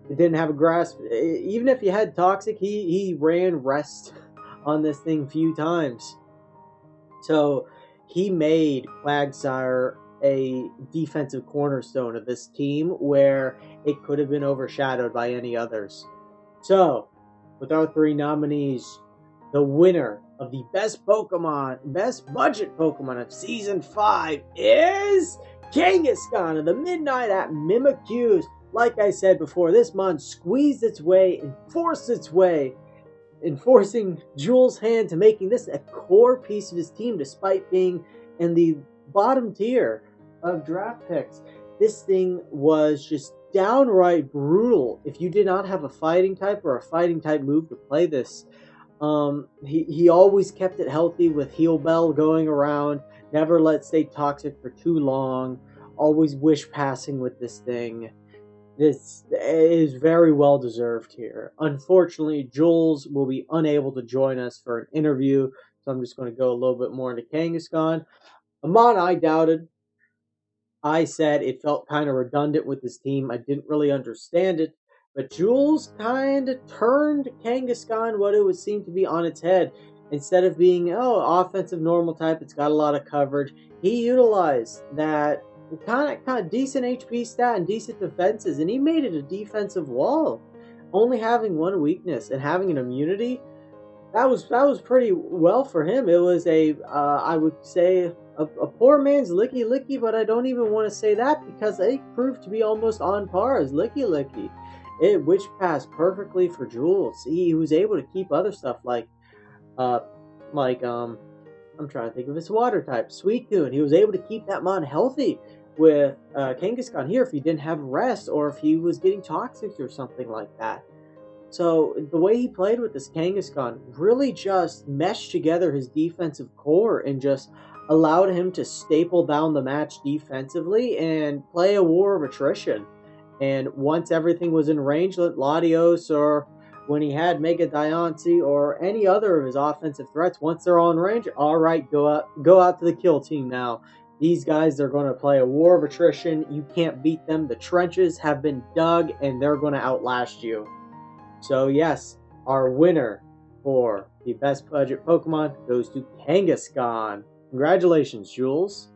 It didn't have a grass. Even if you had Toxic, he ran rest on this thing a few times. So he made Quagsire a defensive cornerstone of this team where it could have been overshadowed by any others. So, with our 3 nominees, the winner of the best budget Pokemon of Season 5 is Kangaskhan of the Midnight at Mimikyu's. Like I said before, this mon squeezed its way and forced its way, enforcing Jules' hand to making this a core piece of his team despite being in the bottom tier of draft picks. This thing was just downright brutal if you did not have a fighting type or a fighting type move to play this. He always kept it healthy with Heal Bell going around, never let stay toxic for too long, always wish passing with this thing. This is very well deserved here. Unfortunately, Jules will be unable to join us for an interview, so I'm just going to go a little bit more into Kangaskhan. Amon, I doubted. I said it felt kind of redundant with his team. I didn't really understand it. But Jules kind of turned Kangaskhan what it would seem to be on its head. Instead of being, offensive normal type, it's got a lot of coverage, he utilized that kind of decent HP stat and decent defenses, and he made it a defensive wall. Only having one weakness and having an immunity, that was pretty well for him. It was I would say a poor man's Licky Licky, but I don't even want to say that because they proved to be almost on par as Licky Licky. It witch passed perfectly for Jules. He was able to keep other stuff like I'm trying to think of his water type, Suicune. He was able to keep that mon healthy with Kangaskhan here if he didn't have rest or if he was getting toxic or something like that. So the way he played with this Kangaskhan really just meshed together his defensive core and just allowed him to staple down the match defensively and play a war of attrition. And once everything was in range, let Latios or when he had Mega Diancie or any other of his offensive threats, once they're all in range, all right, go out to the kill team now. These guys, they're going to play a war of attrition. You can't beat them. The trenches have been dug, and they're going to outlast you. So yes, our winner for the best budget Pokemon goes to Kangaskhan. Congratulations, Jules.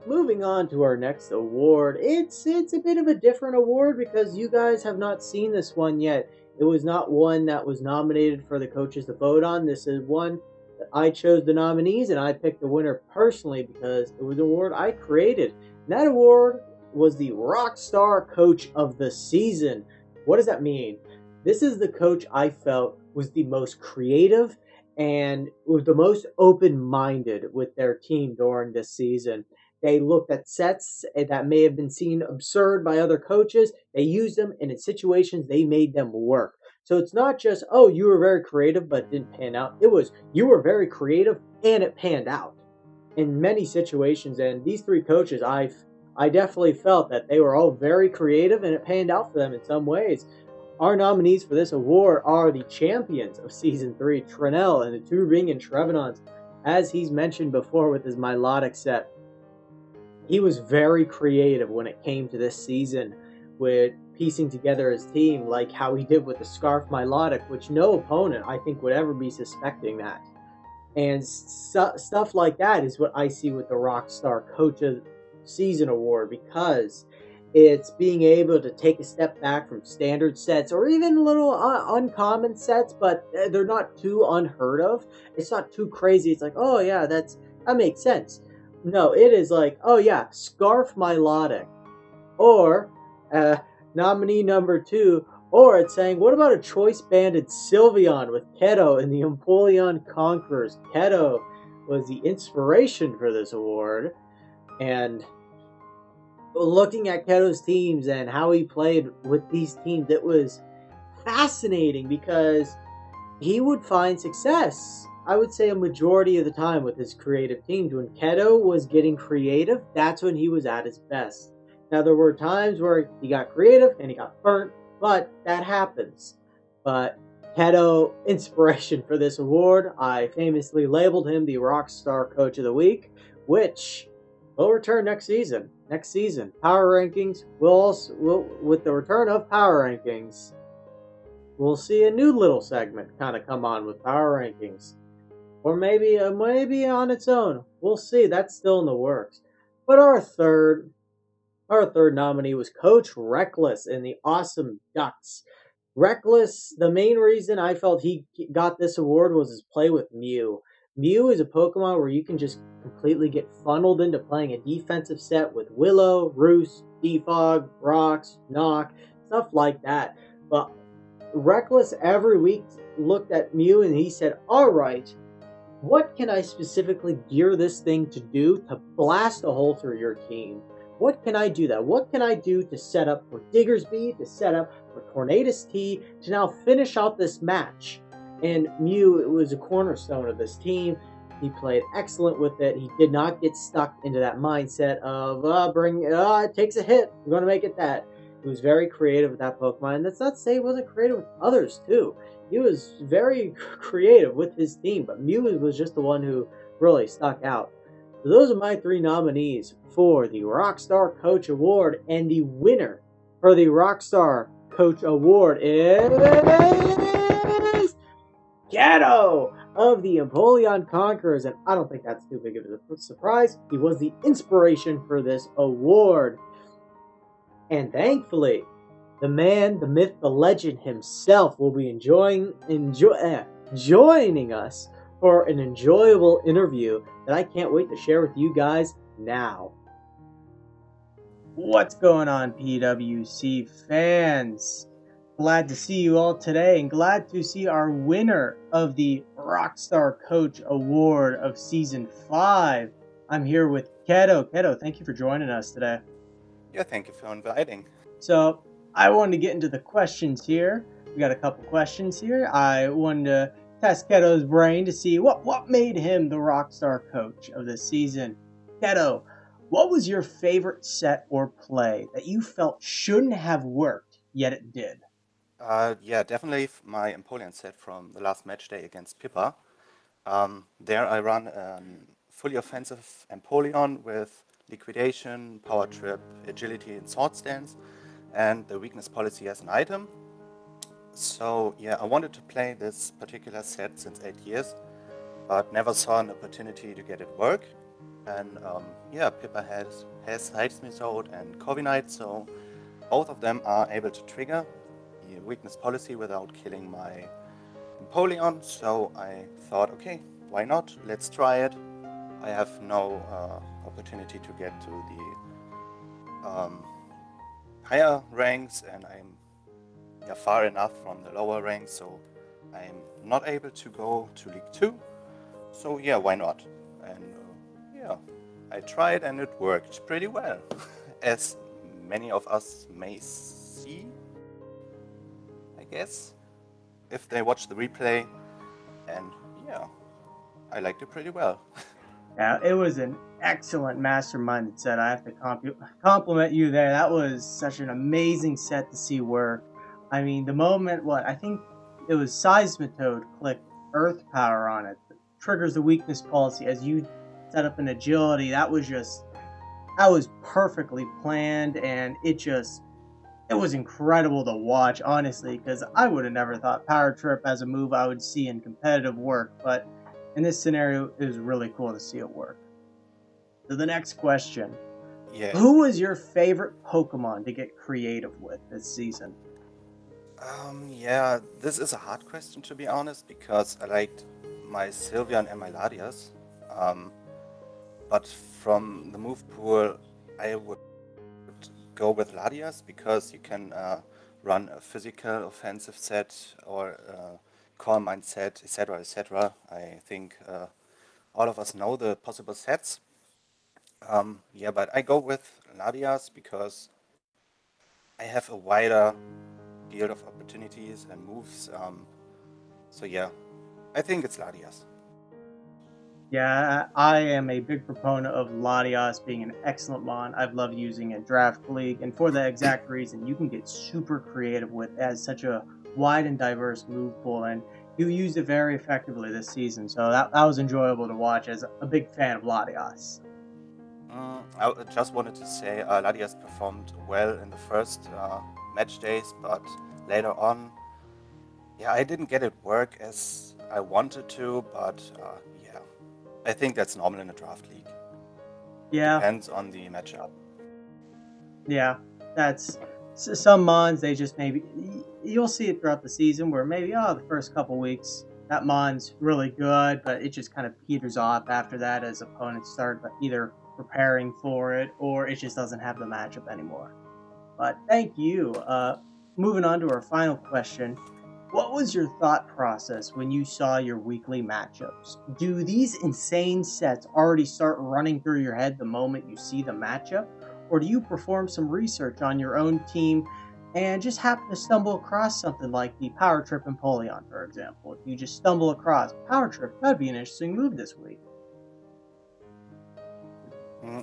Moving on to our next award. It's a bit of a different award because you guys have not seen this one yet. It was not one that was nominated for the coaches to vote on. This is one that I chose the nominees and I picked the winner personally because it was an award I created. And that award was the Rockstar Coach of the Season. What does that mean? This is the coach I felt was the most creative and was the most open-minded with their team during this season. They looked at sets that may have been seen absurd by other coaches. They used them, and in situations, they made them work. So it's not just, you were very creative, but it didn't pan out. It was, you were very creative, and it panned out in many situations. And these three coaches, I definitely felt that they were all very creative, and it panned out for them in some ways. Our nominees for this award are the champions of Season 3, Trinell and the two Ring and Trevenants. As he's mentioned before with his Milotic set, he was very creative when it came to this season with piecing together his team, like how he did with the Scarf Milotic, which no opponent, I think, would ever be suspecting that. And stuff like that is what I see with the Rockstar Coach of Season Award, because it's being able to take a step back from standard sets or even little uncommon sets, but they're not too unheard of. It's not too crazy. It's like, oh yeah, that makes sense. No, it is like, oh yeah, Scarf Milotic. Or nominee number 2, or it's saying, what about a choice banded Sylveon with Keto and the Empoleon Conquerors? Keto was the inspiration for this award. And looking at Keto's teams and how he played with these teams, it was fascinating because he would find success, I would say, a majority of the time with his creative teams. When Keto was getting creative, that's when he was at his best. Now, there were times where he got creative and he got burnt, but that happens. But Keto, inspiration for this award, I famously labeled him the Rockstar Coach of the Week, which will return next season. Power Rankings will with the return of Power Rankings, we'll see a new little segment kind of come on with Power Rankings. Or maybe on its own. We'll see. That's still in the works. But our third nominee was Coach Reckless and the Awesome Ducks. Reckless, the main reason I felt he got this award was his play with Mew. Mew is a Pokemon where you can just completely get funneled into playing a defensive set with Willow, Roost, Defog, Rocks, Knock, stuff like that. But Reckless every week looked at Mew and he said, alright, what can I specifically gear this thing to do to blast a hole through your team? What can I do that? What can I do to set up for Diggersby, to set up for Tornadus T, to now finish out this match? And Mew was a cornerstone of this team. He played excellent with it. He did not get stuck into that mindset of, it takes a hit. We're going to make it that. He was very creative with that Pokemon. And that's not to say he wasn't creative with others, too. He was very creative with his team, but Mew was just the one who really stuck out. So those are my 3 nominees for the Rockstar Coach Award, and the winner for the Rockstar Coach Award is HETO of the Empoleon Conquerors, and I don't think that's too big of a surprise. He was the inspiration for this award. And thankfully, the man, the myth, the legend himself will be joining us for an enjoyable interview that I can't wait to share with you guys now. What's going on, PWC fans? Glad to see you all today, and glad to see our winner of the Rockstar Coach Award of Season 5. I'm here with HETO. HETO, thank you for joining us today. Yeah, thank you for inviting. So, I wanted to get into the questions here. We got a couple questions here. I wanted to test HETO's brain to see what made him the Rockstar Coach of this season. HETO, what was your favorite set or play that you felt shouldn't have worked, yet it did? Yeah, definitely my Empoleon set from the last match day against Pippa. There I run a fully offensive Empoleon with liquidation, power trip, agility, and sword stance, and the weakness policy as an item. So yeah, I wanted to play this particular set since 8 years, but never saw an opportunity to get it work. And yeah, Pippa has Sidesmithode and Corviknight, so both of them are able to trigger the weakness policy without killing my Empoleon. So I thought, okay, why not? Let's try it. I have no opportunity to get to the higher ranks, and I'm far enough from the lower ranks, so I'm not able to go to League 2. So yeah, why not? And yeah, I tried and it worked pretty well, as many of us may see, I guess, if they watch the replay. And yeah, I liked it pretty well. Yeah, it was an excellent masterminded set. I have to compliment you there. That was such an amazing set to see work. I mean, the moment, I think it was Seismitoad clicked Earth Power on it. Triggers the weakness policy as you set up an agility. That was perfectly planned, and it was incredible to watch, honestly, because I would have never thought Power Trip as a move I would see in competitive work, but in this scenario, it was really cool to see it work. So the next question. Yeah. Who was your favorite Pokemon to get creative with this season? Yeah, this is a hard question, to be honest, because I liked my Sylveon and my Latias. But from the move pool, I would go with Latias because you can run a physical offensive set or Calm Mind set, etc., etc. I think all of us know the possible sets. Yeah, but I go with Latias because I have a wider field of opportunities and moves. So yeah, I think it's Latias. Yeah, I am a big proponent of Latias being an excellent mon. I've loved using in Draft League, and for that exact reason, you can get super creative with it as such a wide and diverse move pool, and you used it very effectively this season, so that was enjoyable to watch as a big fan of Latias. I just wanted to say Latias performed well in the first match days, but later on, yeah, I didn't get it work as I wanted to, but yeah, I think that's normal in a draft league. Yeah. Depends on the matchup. Yeah, that's some mons, they just maybe, you'll see it throughout the season where maybe, the first couple weeks, that mon's really good, but it just kind of peters off after that as opponents start either preparing for it or it just doesn't have the matchup anymore. But thank you. Moving on to our final question. What was your thought process when you saw your weekly matchups? Do these insane sets already start running through your head the moment you see the matchup? or do you perform some research on your own team and just happen to stumble across something like the Power Trip Empoleon, for example? If you just stumble across Power Trip, that'd be an interesting move this week.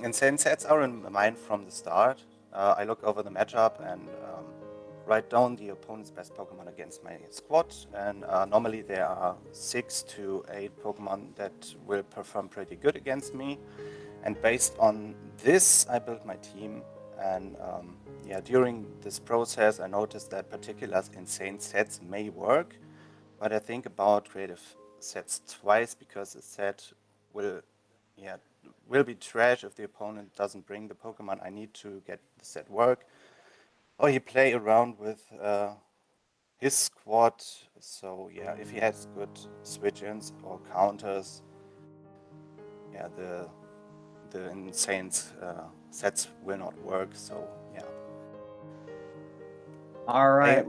Insane sets are in my mind from the start. I look over the matchup and write down the opponent's best Pokemon against my squad, and normally there are 6 to 8 Pokemon that will perform pretty good against me, and based on this I build my team. And during this process I noticed that particular insane sets may work, but I think about creative sets twice, because a set will be trash if the opponent doesn't bring the Pokemon I need to get the set work, or he play around with his squad. So yeah, if he has good switch-ins or counters, the insane sets will not work. So yeah. All right.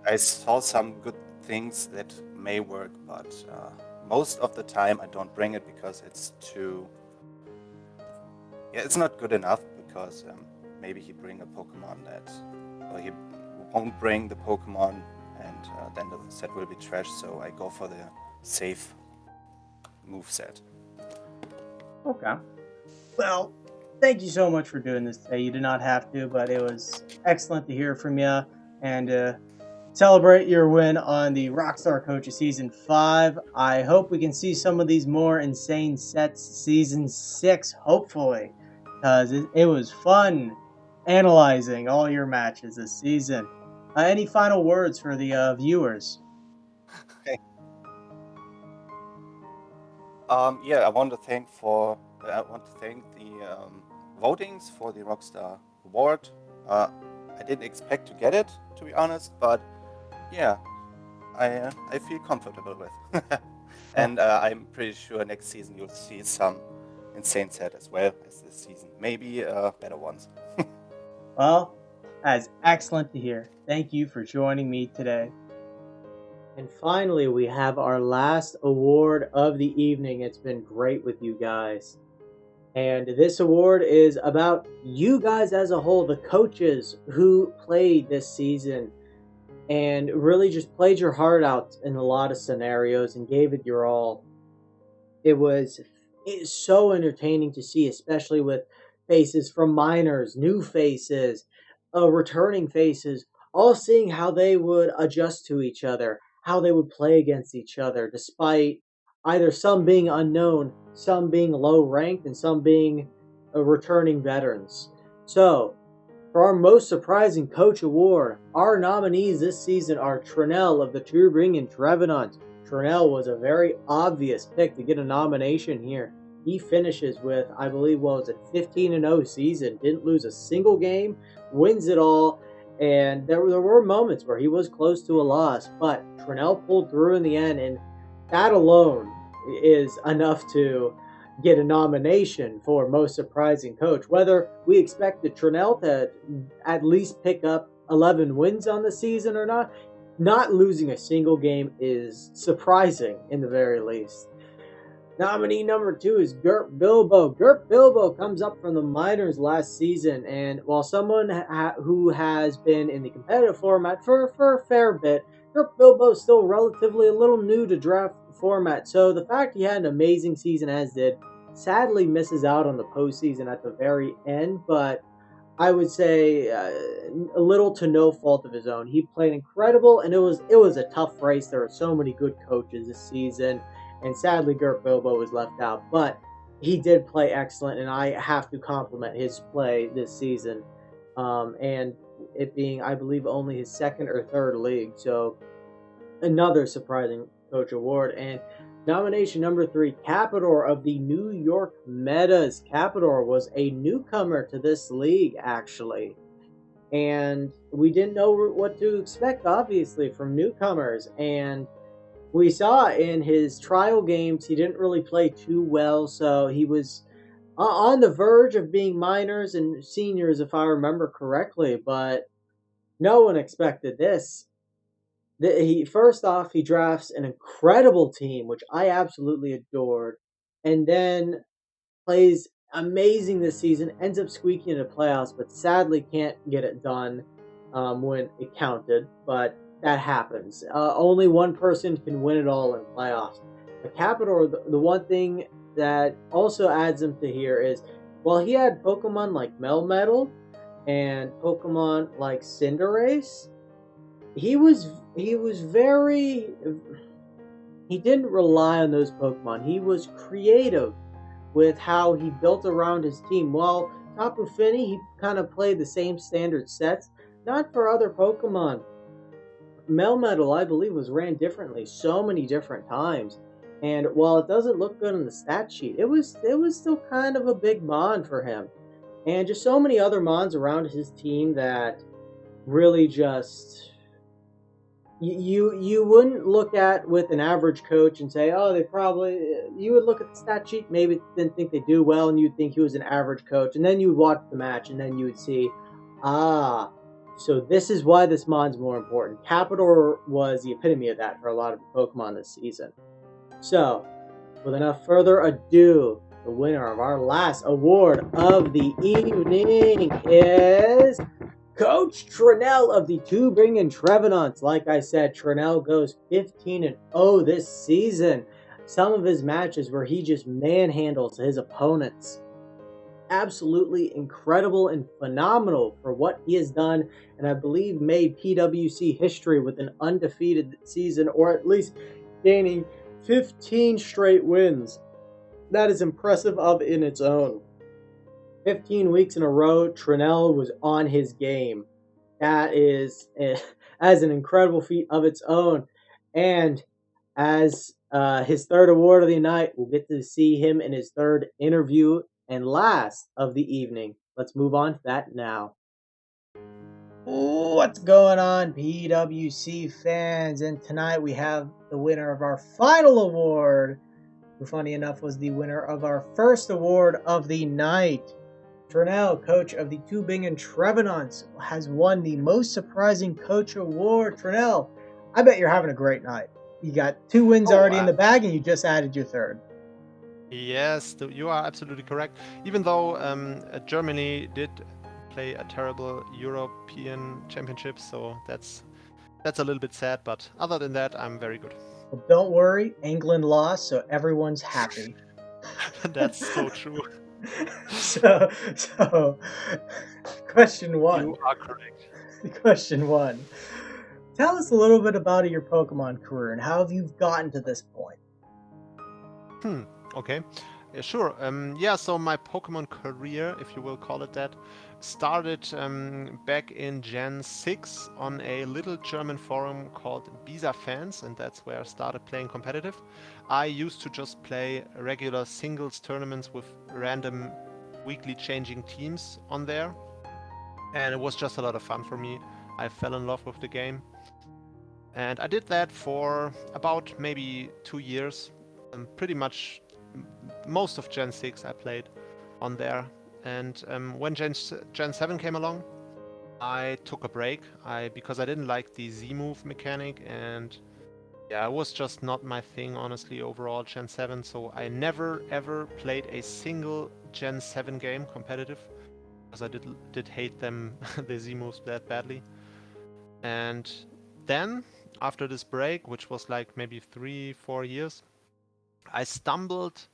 I saw some good things that may work, but most of the time I don't bring it because it's too. It's not good enough, because maybe he bring a Pokemon or he won't bring the Pokemon, and then the set will be trash. So I go for the safe move set. Okay. Well, thank you so much for doing this today. You did not have to, but it was excellent to hear from you and celebrate your win on the Rockstar Coaches Season 5. I hope we can see some of these more insane sets Season 6, hopefully, because it was fun analyzing all your matches this season. Any final words for the viewers? I want to thank the votings for the Rockstar Award. I didn't expect to get it, to be honest, but yeah, I feel comfortable with. And I'm pretty sure next season you'll see some insane set as well as this season. Maybe better ones. Well, that's excellent to hear. Thank you for joining me today. And finally, we have our last award of the evening. It's been great with you guys. And this award is about you guys as a whole, the coaches who played this season and really just played your heart out in a lot of scenarios and gave it your all. It's so entertaining to see, especially with faces from minors, new faces, returning faces, all seeing how they would adjust to each other, how they would play against each other, despite either some being unknown, some being low ranked, and some being returning veterans. So, for our most surprising coach award, our nominees this season are Trinell of the Turbring and Trevenant. Trinell was a very obvious pick to get a nomination here. He finishes with, I believe, 15-0 season, didn't lose a single game, wins it all, and there were moments where he was close to a loss, but Trinell pulled through in the end, and that alone is enough to get a nomination for most surprising coach. Whether we expected Trinell to at least pick up 11 wins on the season or not losing a single game is surprising in the very least. Nominee number 2 is Gert Bilbo. Gert Bilbo comes up from the minors last season, and while someone who has been in the competitive format for a fair bit, Gert Bilbo is still relatively a little new to draft format, so the fact he had an amazing season as did, sadly misses out on the postseason at the very end, but I would say a little to no fault of his own. He played incredible, and it was a tough race. There were so many good coaches this season, and sadly Gert Bilbo was left out, but he did play excellent, and I have to compliment his play this season, and it being, I believe, only his second or third league, so another surprising coach award. And nomination number 3, Capidor of the New York Metas. Capidor was a newcomer to this league, actually, and we didn't know what to expect, obviously, from newcomers, and we saw in his trial games he didn't really play too well, so he was on the verge of being minors and seniors, if I remember correctly, but no one expected this. First off, he drafts an incredible team, which I absolutely adored, and then plays amazing this season, ends up squeaking into playoffs, but sadly can't get it done when it counted. But that happens. Only one person can win it all in playoffs. But Capital, the one thing that also adds him to here is, while he had Pokemon like Melmetal and Pokemon like Cinderace, he didn't rely on those Pokemon. He was creative with how he built around his team. While Tapu Fini, he kind of played the same standard sets, not for other Pokemon. Melmetal, I believe, was ran differently so many different times. And while it doesn't look good on the stat sheet, it was still kind of a big mon for him. And just so many other mons around his team that really just you wouldn't look at with an average coach and say, oh, you would look at the stat sheet, maybe didn't think they do well, and you'd think he was an average coach, and then you would watch the match, and then you would see, so this is why this mon's more important. Capital was the epitome of that for a lot of the Pokemon this season. So, with enough further ado, the winner of our last award of the evening is Coach Trinell of the Tübingen Trevenants. Like I said, Trinell goes 15-0 this season. Some of his matches where he just manhandles his opponents. Absolutely incredible and phenomenal for what he has done, and I believe made PWC history with an undefeated season, or at least gaining 15 straight wins. That is impressive in its own. 15 weeks in a row, Trinell was on his game. That is as an incredible feat of its own. And as his third award of the night, we'll get to see him in his third interview and last of the evening. Let's move on to that now. What's going on, PWC fans? And tonight we have the winner of our final award, who funny enough was the winner of our first award of the night. Trinell, coach of the Tübingen Trevenants, has won the Most Surprising Coach Award. Trinell, I bet you're having a great night. You got 2 wins already in the bag, and you just added your third. Yes, you are absolutely correct. Even though Germany did play a terrible European Championship, so that's a little bit sad. But other than that, I'm very good. Well, don't worry, England lost, so everyone's happy. That's so true. So, question 1. You are correct. Question 1. Tell us a little bit about your Pokemon career and how have you gotten to this point? Okay. Sure. Yeah, so my Pokemon career, if you will call it that, started back in Gen 6 on a little German forum called Bisa Fans, and that's where I started playing competitive. I used to just play regular singles tournaments with random weekly changing teams on there, and it was just a lot of fun for me. I fell in love with the game, and I did that for about maybe 2 years. Pretty much most of Gen 6 I played on there, and when Gen 7 came along, I took a break because I didn't like the Z-move mechanic, and yeah, it was just not my thing, honestly, overall, Gen 7, so I never ever played a single Gen 7 game competitive, because I did hate them, the Z-moves that badly. And then, after this break, which was like maybe 3-4 years, I stumbled,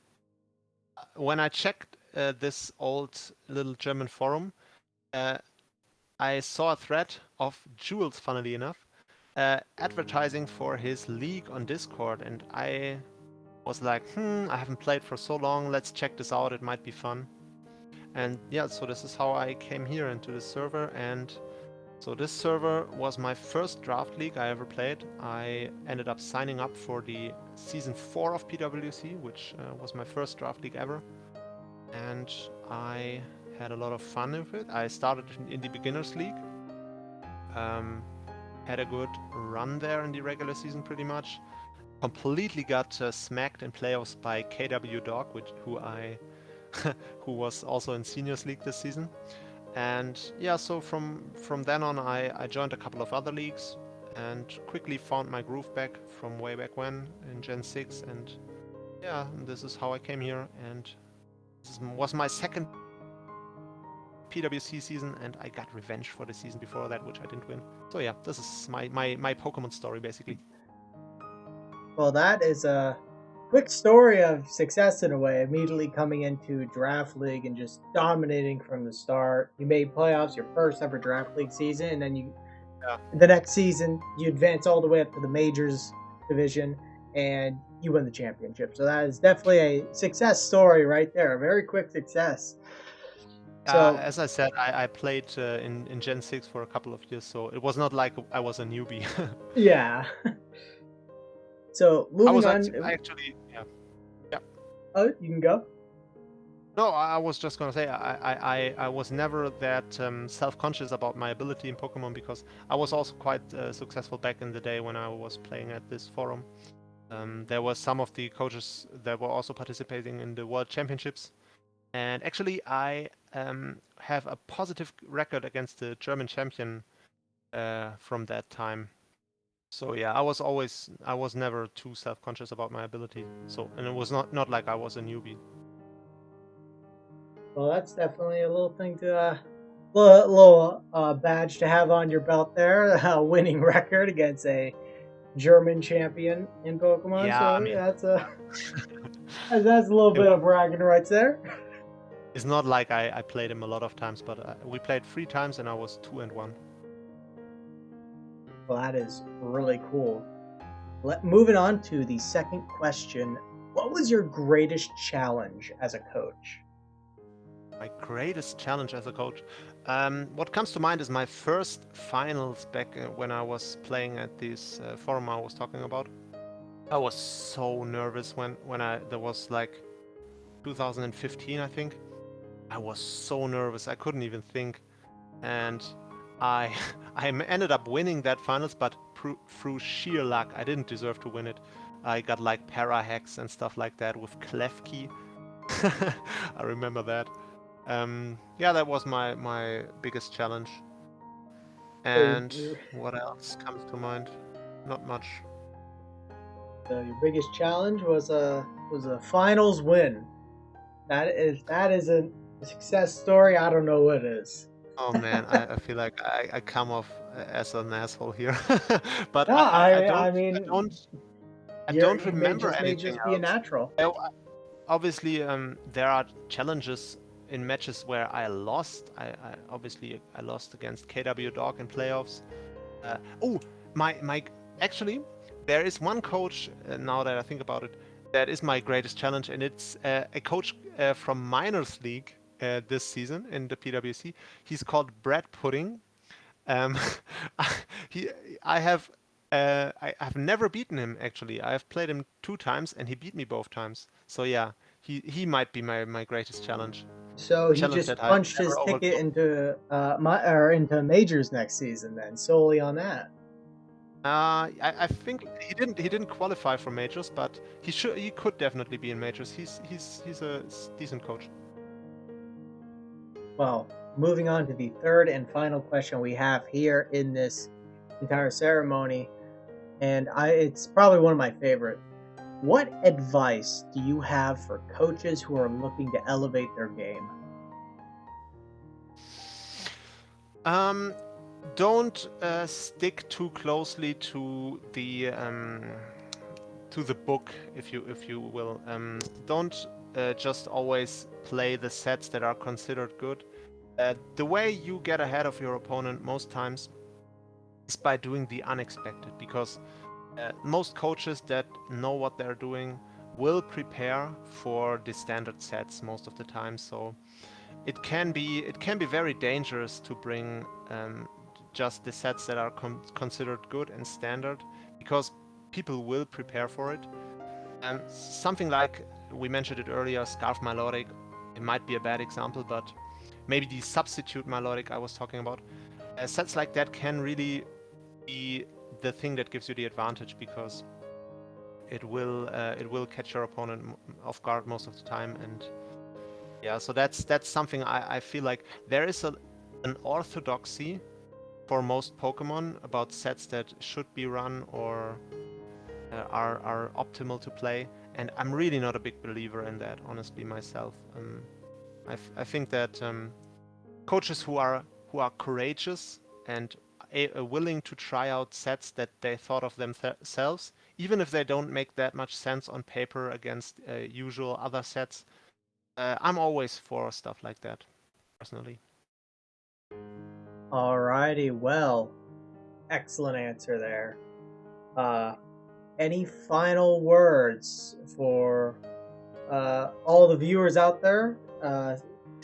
when I checked this old little German forum, I saw a thread of Jules, funnily enough, advertising for his league on Discord, and I was like, I haven't played for so long, let's check this out, it might be fun. And yeah, so this is how I came here into this server, and so this server was my first draft league I ever played. I ended up signing up for the Season 4 of PWC, which was my first draft league ever. And I had a lot of fun with it. I started in the Beginners League. Had a good run there in the regular season pretty much. Completely got smacked in playoffs by KW Dog, who was also in Seniors League this season. And yeah, so from then on, I joined a couple of other leagues and quickly found my groove back from way back when in Gen 6. And yeah, this is how I came here. And This was my second PWC season, and I got revenge for the season before that, which I didn't win. So yeah, this is my Pokemon story, basically. Well, that is a quick story of success in a way, immediately coming into Draft League and just dominating from the start. You made playoffs your first ever Draft League season, and then the next season, you advance all the way up to the Majors division, and you win the championship. So that is definitely a success story right there, a very quick success. So, as I said, I played in Gen 6 for a couple of years, so it was not like I was a newbie. yeah. So moving on. Yeah. Oh, you can go. No, I was just gonna say I was never that self-conscious about my ability in Pokemon, because I was also quite successful back in the day when I was playing at this forum. There were some of the coaches that were also participating in the World Championships, and actually I have a positive record against the German champion from that time. So yeah, I was never too self-conscious about my ability. So, and it was not like I was a newbie. Well, that's definitely a little thing to, little badge to have on your belt there. A winning record against a German champion in Pokemon. Yeah, So I mean, that's that's a little bit of bragging rights there. It's not like I played him a lot of times, but we played 3 times and I was 2-1. Well, that is really cool. Moving on to the second question. What was your greatest challenge as a coach? My greatest challenge as a coach? What comes to mind is my first finals back when I was playing at this forum I was talking about. I was so nervous when there was like 2015, I think. I was so nervous, I couldn't even think. And I ended up winning that finals, but through sheer luck. I didn't deserve to win it. I got like para hacks and stuff like that with Klefki. I remember that. Yeah, that was my biggest challenge. And what else comes to mind? Not much. So your biggest challenge was a finals win. That is a success story. I don't know what it is. Oh man, I feel like I come off as an asshole here, but No, I mean, don't remember anything may just be a natural. Obviously, there are challenges in matches where I lost. I obviously lost against KW Dog in playoffs. Actually, there is one coach now that I think about it that is my greatest challenge, and it's a coach from Minors League this season in the PWC. He's called Brad Pudding. I've never beaten him actually. I've played him 2 times and he beat me both times. So yeah, he might be my greatest challenge. So he just punched his ticket into into majors next season then, solely on that. I think he didn't qualify for majors, but he could definitely be in majors. He's a decent coach. Well, moving on to the third and final question we have here in this entire ceremony, and it's probably one of my favorite. What advice do you have for coaches who are looking to elevate their game? Don't stick too closely to the book, if you will. Don't just always play the sets that are considered good. The way you get ahead of your opponent most times is by doing the unexpected, because most coaches that know what they're doing will prepare for the standard sets most of the time. So it can be very dangerous to bring just the sets that are considered good and standard, because people will prepare for it. And something like, we mentioned it earlier, Scarf MILOTIC, it might be a bad example, but maybe the substitute MILOTIC I was talking about. Sets like that can really be the thing that gives you the advantage, because it will catch your opponent off guard most of the time. And yeah, so that's something I feel like there is an orthodoxy for most Pokemon about sets that should be run or are optimal to play, and I'm really not a big believer in that, honestly, myself. I think that coaches who are courageous and willing to try out sets that they thought of themselves, even if they don't make that much sense on paper against usual other sets, I'm always for stuff like that, personally. Alrighty, well, excellent answer there. Any final words for all the viewers out there?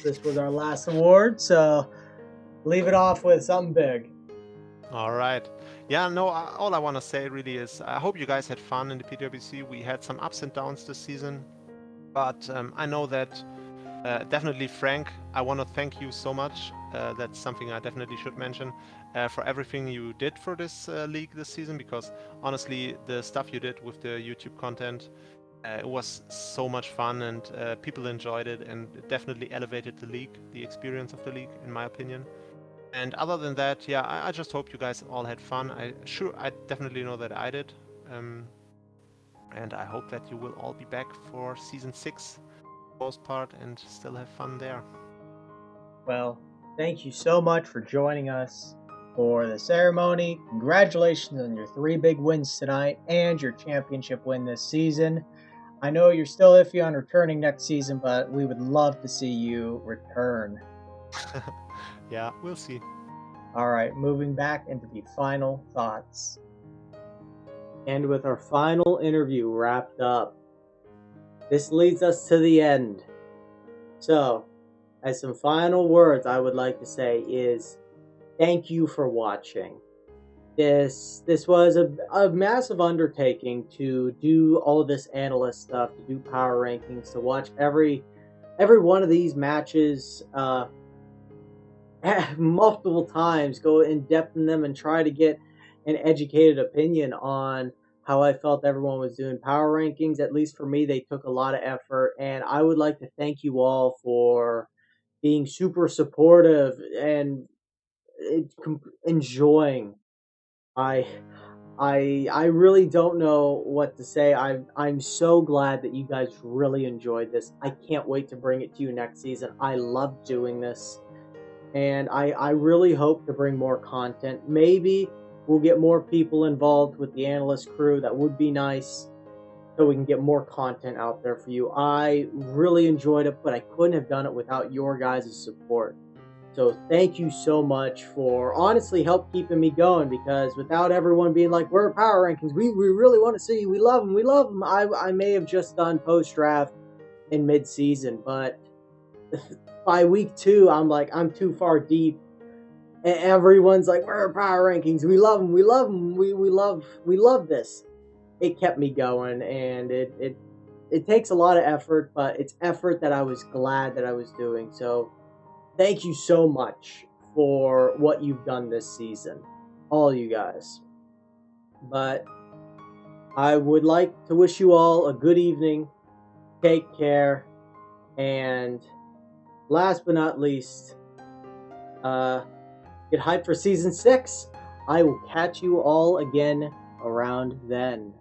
This was our last award, so leave it off with something big. All right. Yeah, no, all I want to say really is I hope you guys had fun in the PWC. We had some ups and downs this season, but I know that definitely, Frank, I want to thank you so much. That's something I definitely should mention for everything you did for this league this season, because honestly, the stuff you did with the YouTube content, it was so much fun, and people enjoyed it, and it definitely elevated the league, the experience of the league, in my opinion. And other than that, yeah, I just hope you guys all had fun. I definitely know that I did. And I hope that you will all be back for Season 6, most part, and still have fun there. Well, thank you so much for joining us for the ceremony. Congratulations on your 3 big wins tonight and your championship win this season. I know you're still iffy on returning next season, but we would love to see you return. Yeah, we'll see. All right, moving back into the final thoughts. And with our final interview wrapped up, this leads us to the end. So, as some final words I would like to say is thank you for watching. This was a massive undertaking to do all of this analyst stuff, to do power rankings, to watch every one of these matches multiple times, go in depth in them, and try to get an educated opinion on how I felt everyone was doing power rankings. At least for me, they took a lot of effort, and I would like to thank you all for being super supportive and enjoying. I really don't know what to say. I'm so glad that you guys really enjoyed this. I can't wait to bring it to you next season. I love doing this. And I really hope to bring more content. Maybe we'll get more people involved with the analyst crew. That would be nice, so we can get more content out there for you. I really enjoyed it, but I couldn't have done it without your guys' support. So thank you so much for honestly help keeping me going, because without everyone being like, we're power rankings, we really want to see you, we love them, I may have just done post-draft in mid-season, but by week 2, I'm too far deep. And everyone's like, we're power rankings, we love them, we love this. It kept me going, and it takes a lot of effort, but it's effort that I was glad that I was doing. So thank you so much for what you've done this season, all you guys. But I would like to wish you all a good evening. Take care, and last but not least, get hyped for Season 6. I will catch you all again around then.